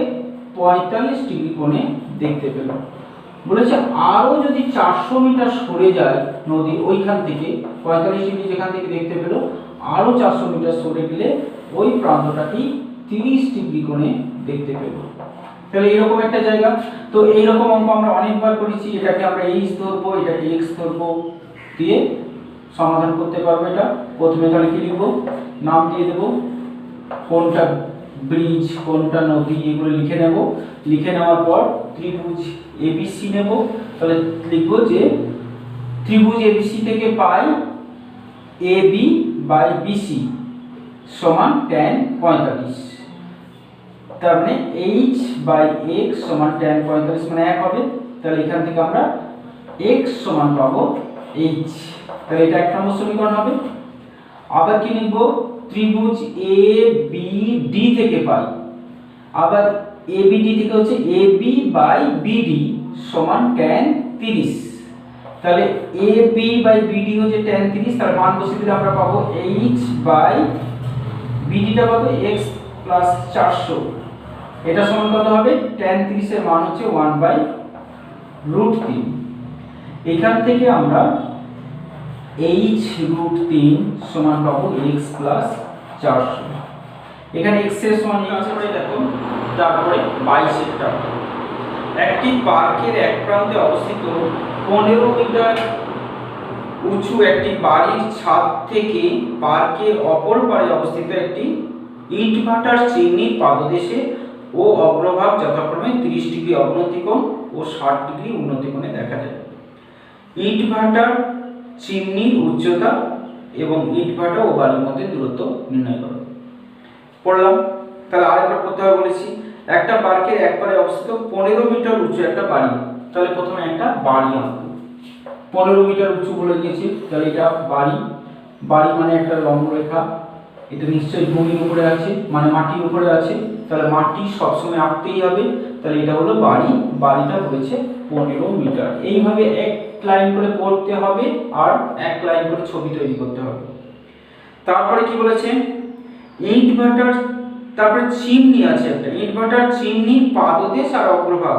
Speaker 1: 45 ডিগ্রি কোণে দেখতে পেল। বলেছে আরো যদি 400 মিটার সরে যায় নদী ওইখান থেকে, 45 ডিগ্রি যেখান থেকে দেখতে পেল, আরো 400 মিটার সরে গেলে ওই প্রান্তটাকে 30 ডিগ্রি কোণে দেখতে পেল। তাহলে এরকম একটা জায়গা, তো এইরকম অঙ্ক আমরা অনেকবার করেছি। এটাকে আমরা h ধরবো, এটাকে x ধরবো, দিয়ে সমাধান করতে পারবো। এটা প্রথমে তাহলে কি লিখবো, নাম দিয়ে দেবো, কোনটা ব্রিজ কোনটা নদী এগুলো লিখে নেব। লিখে নেওয়ার পর ত্রিভুজ এবিসি নেব। তাহলে লিখবো যে ত্রিভুজ এবিসি থেকে পাই এবি বাই বিসি সমান tan 45। তার মানে h বাই x সমান tan 45 মানে 1 হবে। তাহলে এখান থেকে আমরা x সমান পাবো h। তাহলে এটা এক নম্বর সমীকরণ হবে। আবার কি লিখবো, ত্রিভুজ এ বি ডি থেকে পাই, আবার এ বি ডি থেকে হচ্ছে এ বি বাই বিডি সমান tan 30। তাহলে এ বি বাই বিডি হচ্ছে tan 30, তার মান বসিয়ে দিলে আমরা পাবো h বাই বিডিটা পাবো x প্লাস 400 এটা সমান কত হবে, tan 30 এর মান হচ্ছে 1/√3। এখান থেকে আমরা h√3 সমান পাবো x + 400। এখানে x এর সমান আছে পরে দেখো, তারপরে 22 এরটা। একটি পার্কের এক প্রান্তে অবস্থিত 15 মিটার উঁচু একটি বাড়ির ছাদ থেকে পার্কের অপর পাড়ে অবস্থিত একটি ইটভাটার চিমনির পাদদেশে ও অগ্রভাগ যথাক্রমে 30 ডিগ্রি অবনতিকোণ ও 60 ডিগ্রি উন্নতিকোণে দেখা যায়। ইটভাটার চিমনির উচ্চতা এবং ইটভাটা ও বাড়ির মধ্যে দূরত্ব নির্ণয় করো। পড়লাম, তাহলে আরেকবার করতে হবে বলেছি। একটা পার্কের এক পাড়ে অবস্থিত 15 মিটার উঁচু একটা বাড়ি, তাহলে প্রথমে একটা বাড়ি আঁকবো। 15 মিটার উঁচু বলে দিয়েছি, তাহলে এটা বাড়ি। বাড়ি মানে একটা লম্ব রেখা, এটা নিশ্চয়ই ভূমির উপরে আছে, মানে মাটির উপরে আছে, তাহলে মাটি সবসময় আঁকতেই হবে। তাহলে এটা হলো বাড়ি, বাড়িটা হয়েছে 15 মিটার। এইভাবে এক লাইন করে পড়তে হবে আর এক লাইন করে ছবি তৈরি করতে হবে। তারপরে কি বলেছে, ইটভাটার, তারপরে চিমনি আছে একটা, ইটভাটার চিমনির পাদদেশ আর অগ্রভাগ।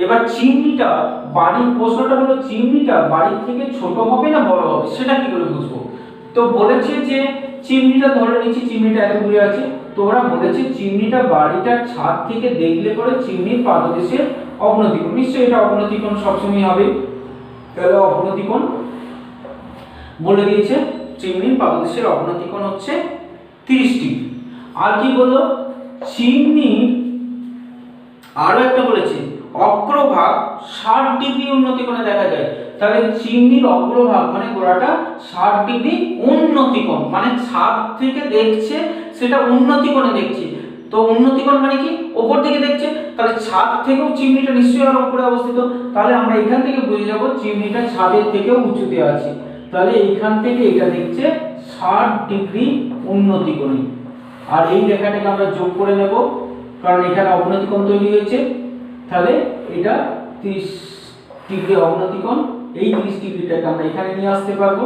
Speaker 1: এবার চিমনিটা, বাড়ির প্রশ্নটা হলো চিমনিটা বাড়ির থেকে ছোট হবে না বড় হবে, সেটা কি করে বুঝবো? তো বলেছে যে চিমনিটা ধরে নিচ্ছি, চিমনিটা এত দূরে আছে, তো ওরা বলেছে চিমনিটা বাড়িটার ছাদ থেকে দেখলে পরে চিমনির পাদদেশের অবনতিকোণ, নিশ্চয়ই এটা অবনতিকোণ সবসময় হবে, তাহলে অবনতিকোণ বলে দিয়েছে, চিমনির পাদদেশের অবনতিকোণ হচ্ছে 30 ডিগ্রি। আর কি বললো, চিমনির আরো একটা বলেছে অগ্রভাগ 60 ডিগ্রি উন্নতিকোণে দেখা যায়। তাহলে চিমনির অগ্রভাগ মানে গোড়াটা 60 ডিগ্রি উন্নতিকোণ, মানে ছাদ থেকে দেখছে সেটা উন্নতিকোণে দেখছে। তো উন্নতিকোণ মানে কি, উপর থেকে দেখছে, তাহলে ছাদ থেকেও চিমনিটা নিশ্চয়ই আরো উপরে অবস্থিত। তাহলে আমরা এখান থেকে বুঝে যাব চিমনিটা ছাদের থেকেও উঁচুতে আছে। তাহলে এইখান থেকে এটা দেখছে 60 ডিগ্রি উন্নতিকোণে। আর এই রেখাটাকে আমরা যোগ করে নেব, কারণ এখানে অবনতিকোণ তৈরি হয়েছে। তাহলে এটা 30 ডিগ্রি অবনতিকোণ, এই 30 ডিগ্রিটাকে আমরা এখানে নিয়ে আসতে পারবো।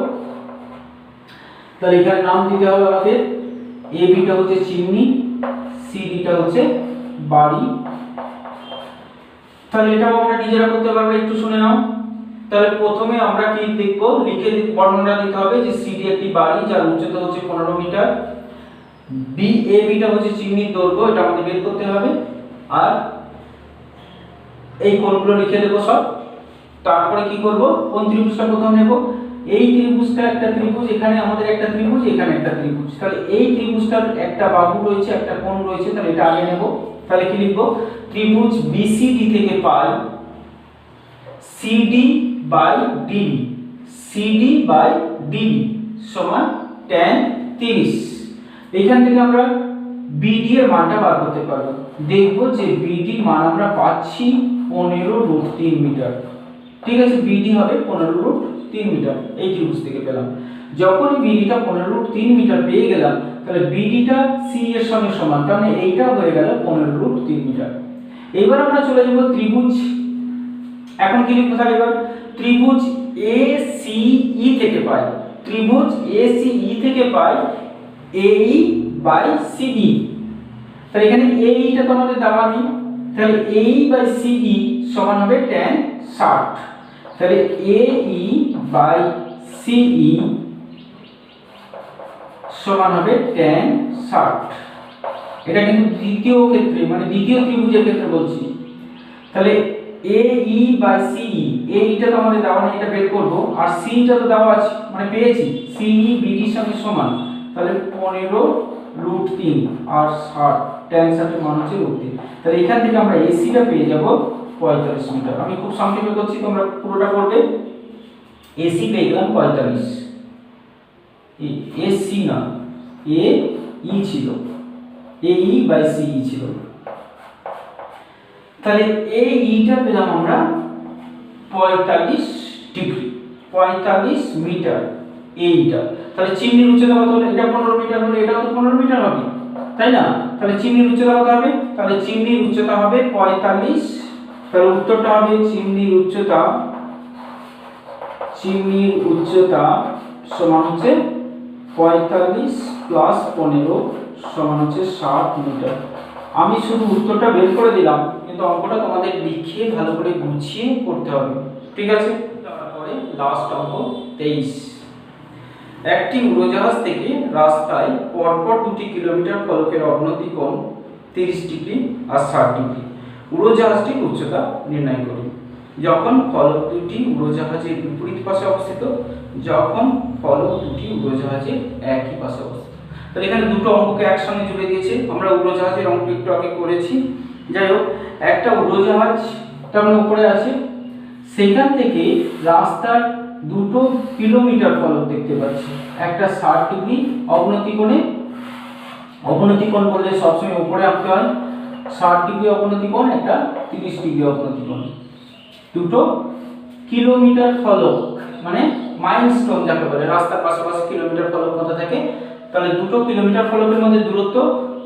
Speaker 1: তাহলে এখানে নাম দিতে হবে আমাদের, এ বিটা হচ্ছে চিমনি, সি ডিটা হচ্ছে বাড়ি। তাহলে এটাও আমরা নিজেরা করতে পারবো, একটু শুনে নাও। তাহলে প্রথমে আমরা কি দেখব, লিখে বর্ণনা দিতে হবে যে সিডি একটি বাড়ি যার উচ্চতা হচ্ছে 15 মিটার, বি এ বিটা হচ্ছে চিমনির দৈর্ঘ্য, এটা আমাদের বের করতে হবে, আর এই কোণগুলো লিখে দেব সব। তারপরে কি করব, কোন ত্রিভুজটা প্রথম নেব, এই ত্রিভুজটা একটা ত্রিভুজ, এখানে আমাদের একটা ত্রিভুজ, এখানে একটা ত্রিভুজ, তাহলে এই ত্রিভুজটার একটা বাহু রয়েছে, একটা কোণ রয়েছে, তাহলে এটা আগে নেব। তাহলে কি লিখব, ত্রিভুজ বিসিডি থেকে পাই CD by DB, CD by DB সমান tan 30। এখান থেকে আমরা বিডি এর মানটা বার করতে পারবো। দেখব যে বিডি মান আমরা পাচ্ছি 15√3 মিটার। ঠিক আছে, বিডি হবে 15√3 মিটার, এই ত্রিভুজ থেকে পেলাম। যখন বিডিটা 15√3 মিটার পেয়ে গেলাম, তাহলে বিডিটা সি এর সঙ্গে সমান, তার মানে এইটা হয়ে গেল 15√3 মিটার। এবার আমরা চলে যাব ত্রিভুজ, এখন কি লিখতে হবে, এবার ত্রিভুজ এসিই থেকে পাই, ত্রিভুজ এসিই থেকে পাই এই বাই সিই। তাহলে এখানে এইটা তো আমাদের দেওয়া নেই, তাহলে এই বাই সিই সমান হবে tan 60। তাহলে এই বাই সিই সমান হবে tan 60। এটা কিন্তু দ্বিতীয় ক্ষেত্রে, মানে দ্বিতীয় ত্রিভুজের ক্ষেত্রে বলছি। তাহলে এই বাই সিই, এইটা তো আমাদের দেওয়া নেই, এটা বের করব, আর সিটা তো দেওয়া আছে, মানে পেয়েছি সিই বিডির সঙ্গে সমান। তাহলে 15√3 আর 60, tan 60 এর মান হচ্ছে √3। তাহলে এখান থেকে আমরা এসিটা পেয়ে যাব 45 মিটার। আমি খুব সংক্ষেপে করছি, তোমরা পুরোটা করবে। এসি পেয়ে গেলাম 45, এসি না এ ই ছিল, এই বাই সিই ছিল। তাহলে এই ইটা পেলাম আমরা 45 ডিগ্রি, 45 মিটার এইটা। তাহলে চিমনির উচ্চতা কত হলো, এটা 15 মিটার হলে এটাও তো 15 মিটার হবে, তাই না? তাহলে চিমনির উচ্চতা কত হবে, তাহলে চিমনির উচ্চতা হবে 45। তাহলে উত্তরটা হবে চিমনির উচ্চতা সমান হচ্ছে 45 + 15 সমান হচ্ছে 60 মিটার। আমি শুধু উত্তরটা বের করে দিলাম, কিন্তু অঙ্কটা তোমাদের লিখে ভালো করে গুছিয়ে করতে হবে, ঠিক আছে? তারপরে লাস্ট অঙ্ক 23। একটি উড়োজাহাজ থেকে রাস্তায় পরপর 2 কিলোমিটার ফলকের অবনতি কোণ 30 ডিগ্রি আর 60 ডিগ্রি। উড়োজাহাজটির উচ্চতা নির্ণয় করুন। যখন ফলক দুটি উড়োজাহাজের বিপরীত পাশে অবস্থিত, যখন ফলক দুটি উড়োজাহাজের একই পাশে অবস্থিত। তাহলে এখানে দুটো অঙ্ককে একসঙ্গে জুড়ে দিয়েছে। আমরা উড়োজাহাজের অঙ্ক একটু আগে করেছি। যাই হোক, একটা উড়োজাহাজ তেমন উপরে আছে, সেখান থেকে রাস্তার 2 কিলোমিটার ফলক দেখতে পাচ্ছি। একটা 60 ডিগ্রি অবনতি কোণে, অবনতি কোণ বললে সবসময় উপরে আঁকতে হয়, 60 ডিগ্রি অবনতি কোণ, একটা 30 ডিগ্রি অবনতি কোণ। 2 কিলোমিটার ফলক মানে মাইলস্টোন যাকে বলে, রাস্তার পাশাপাশি কিলোমিটার ফলক কত থাকে, তাহলে 2 কিলোমিটার ফলকের মধ্যে দূরত্ব,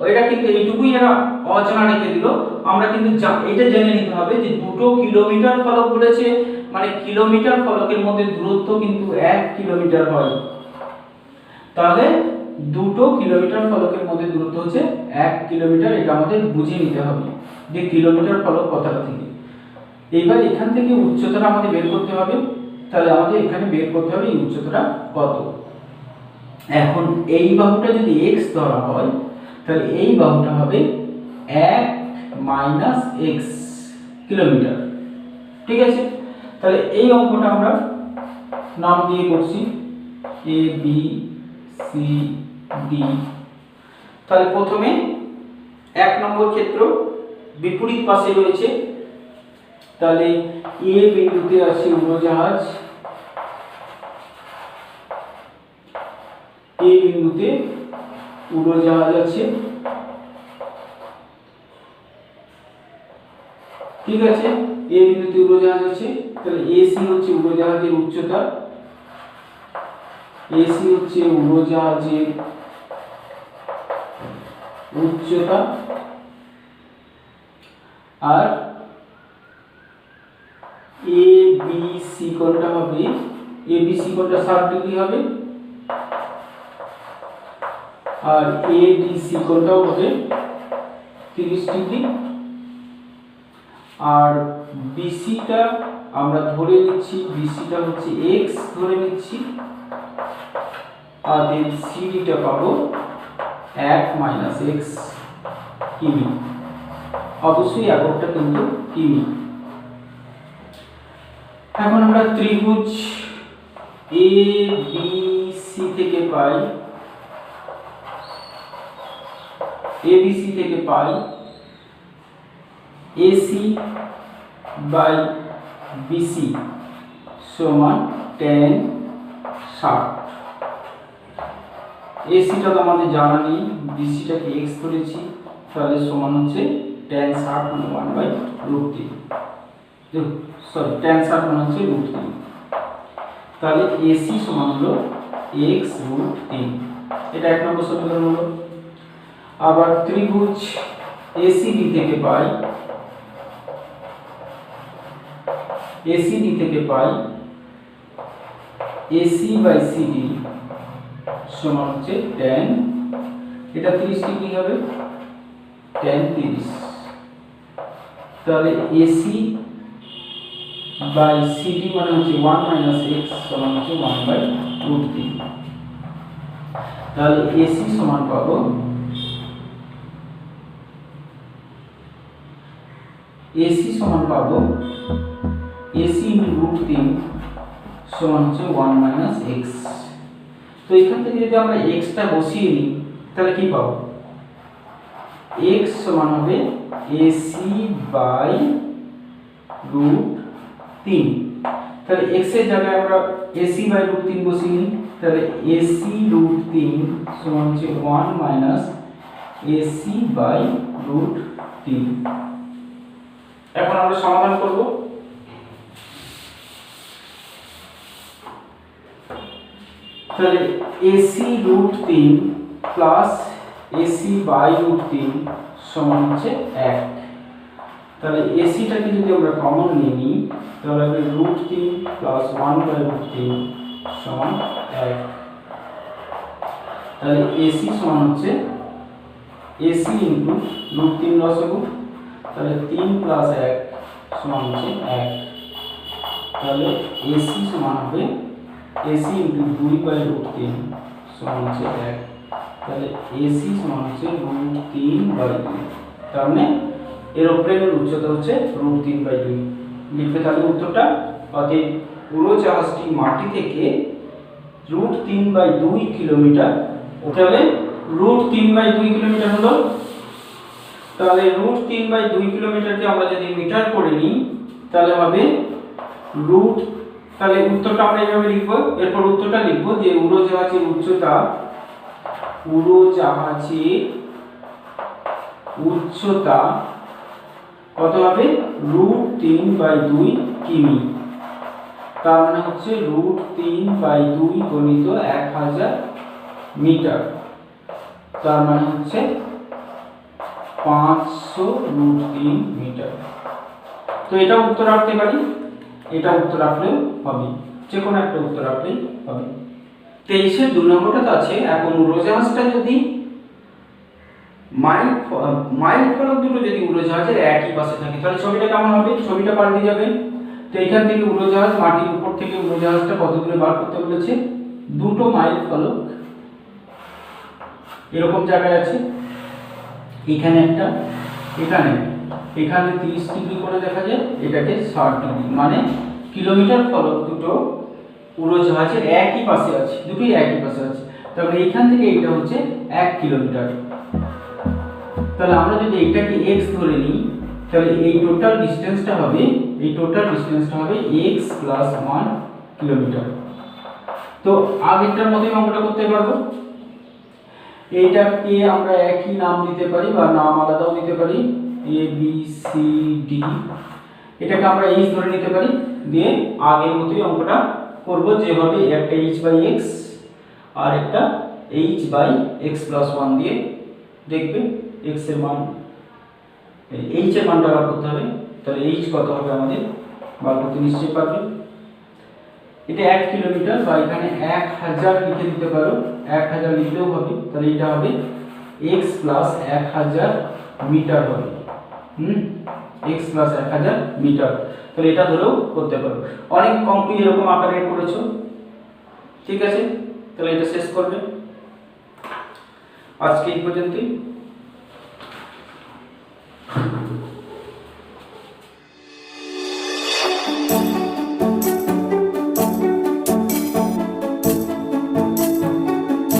Speaker 1: ওইটা কিন্তু এইটুকুই এরা অজানা রেখে দিল। আমরা কিন্তু এটা জেনে নিতে হবে যে 2 কিলোমিটার ফলক বলেছে, মানে কিলোমিটার ফলকের মধ্যে দূরত্ব কিন্তু 1 কিলোমিটার হয়। তাহলে 2 কিলোমিটার ফলকের মধ্যে দূরত্ব হচ্ছে 1 কিলোমিটার, এটা আমাদের বুঝে নিতে হবে যে কিলোমিটার ফলক কথাটা থেকে। এইবার এখান থেকে উচ্চতাটা আমাদের বের করতে হবে। তাহলে আমাদের এখানে বের করতে হবে এই উচ্চতাটা কত। এখন এই বাহুটা যদি x ধরা হয়, তাহলে এই বাহুটা হবে 1 মাইনাস x কিলোমিটার, ঠিক আছে? তাহলে এই অঙ্কটা আমরা নাম দিয়ে করছি a b c d। তাহলে প্রথমে 1 নম্বর ক্ষেত্র বিপরীত পাশে রয়েছে, তাহলে a বিন্দুতে আছে উড়োজাহাজ, a বিন্দুতে উড়োজাহাজ আছে, ঠিক আছে? a বিন্দুতে উড়োজাহাজ আছে। তাহলে ac হচ্ছে উড়োজাহাজের উচ্চতা, ac হচ্ছে উড়োজাহাজের উচ্চতা, আর ABC কোণটা হবে, ABC কোণটা 60 ডিগ্রি হবে, আর ADC কোণটাও হবে 30 ডিগ্রি। আর BCটা আমরা ধরে নিচ্ছি, BCটা হচ্ছে x ধরে নিচ্ছি, আর দেন CDটা পাবো 1 মাইনাস x কিমি। অবশ্যই এককটা কিন্তু কিমি। এখন আমরা ত্রিভুজ ABC থেকে পাই, ABC থেকে পাই AC বাই BC সমান tan 60। ACটা তো আমাদের জানা নেই, BCটাকে x ধরেছি, তাহলে সমান হচ্ছে tan 60 মানে 1/√3, সরি tan 60 মানে হচ্ছে √3। তাহলে AC সমান হলো x√3, এটা 1 নম্বর সমীকরণ হলো। আবার ত্রিভুজ ACD থেকে পাই, ACD থেকে পাই AC বাই CD সমান হচ্ছে tan, এটা 30 ডিগ্রি হবে, tan 30। তাহলে AC বাই CD মানে হচ্ছে 1 মাইনাস x সমান হচ্ছে 1/√3। তাহলে AC সমান পাবো, AC সমান পাবো AC √3 সমান হচ্ছে 1 মাইনাস x। তো এখান থেকে যদি আমরা x টা বসিয়ে নিই, তাহলে কি পাবো? x সমান হবে AC বাই √3। তাহলে x এর জায়গায় আমরা AC বাই √3 বসিয়ে নিই, তাহলে AC √3 সমান হচ্ছে 1 মাইনাস AC বাই √3। এখন আমরা সমাধান করব। তাহলে AC √3 প্লাস AC বাই √3 সমান হচ্ছে 1। তাহলে AC টাকে যদি আমরা কমন নিই, তাহলে হবে √3 প্লাস 1/√3 সমান 1। তাহলে AC সমান হচ্ছে এসি ইন্টু রুট 3 লসাগু, তাহলে 3 প্লাস 1 সমান হচ্ছে 1। তাহলে এসি সমান হবে এসি ইন্টু 2 বাই রুট 3 সমান হচ্ছে 1। তাহলে এসি সমান হচ্ছে রুট 3 বাই 2। তার মানে এরোপ্লেনের উচ্চতা হচ্ছে রুট 3 বাই 2। লিখবে তাহলে উত্তরটা। অতএব উড়োজাহাজটি মাটি থেকে রুট 3 বাই 2 কিলোমিটার, তাহলে রুট 3 বাই 2 কিলোমিটার হলো। তাহলে রুট 3 বাই 2 কিলোমিটারকে আমরা যদি মিটার করে নিই তাহলে হবে রুট, তাহলে উত্তরটা আমরা এইভাবে লিখবো। এরপর উত্তরটা লিখবো যে উড়োজাহাজের উচ্চতা, উড়োজাহাজের উচ্চতা কত হবে রুট 3 বাই 2 কিমি। তার মানে হচ্ছে রুট 3 বাই 2 গণিত 1000 মিটার। তার মানে হচ্ছে 500 রুট 3 মিটার। তো এটা উত্তর রাখতে পারি, এটা উত্তর রাখলেও হবে, যে কোনো একটা উত্তর রাখলেই হবে। 23-এর 2 নম্বরটা আছে, এখন উড়োজাহাজটা যদি মাইল ফলক দুটো যদি উড়োজাহাজের একই পাশে থাকে তাহলে ছবিটা কেমন হবে? ছবিটা পাল্টে যাবে। তো এখান থেকে উড়োজাহাজ, মাটির উপর থেকে উড়োজাহাজটা কত দূরে বার করতে বলেছে? 2 মাইল ফলক এরকম জায়গায় আছে, এখানে একটা, এখানে 30 ডিগ্রি করে দেখা যায়, এটাকে 60 ডিগ্রি, মানে কিলোমিটার ফলক দুটো উড়োজাহাজের একই পাশে আছে, দুটোই একই পাশে আছে। তাহলে এইখান থেকে এটা হচ্ছে 1 কিলোমিটার। তাহলে আমরা যদি এইটাকে x ধরে নিই তাহলে এই টোটাল ডিসটেন্সটা হবে x প্লাস 1 কিলোমিটার। তো আগেরটার মতোই অঙ্কটা করতে পারবো। এইটাকে আমরা একই নাম দিতে পারি বা নাম আলাদাও দিতে পারি, a b c d। এটাকে আমরা h ধরে নিতে পারি, দিয়ে আগের মতোই অঙ্কটা করব, যেভাবে একটা h বাই x আর একটা h বাই x প্লাস 1 দিয়ে দেখবে x এর মান, h এর মানটা বার করতে হবে। তাহলে h কত হবে আমাদের বার করতে নিশ্চয়ই পারবে। এটা 1 কিলোমিটার, বা এখানে 1000 লিখে দিতে পারো, 1000 লিখলেও হবে। তাহলে এটা হবে x প্লাস 1000 মিটার হবে। x plus 1000 metre. তাহলে এটা ধরেও করতে পারো। অনেক অঙ্ক এরকম আকারে করেছো, ঠিক আছে? তাহলে এটা শেষ করবে। আজকে এই পর্যন্তই।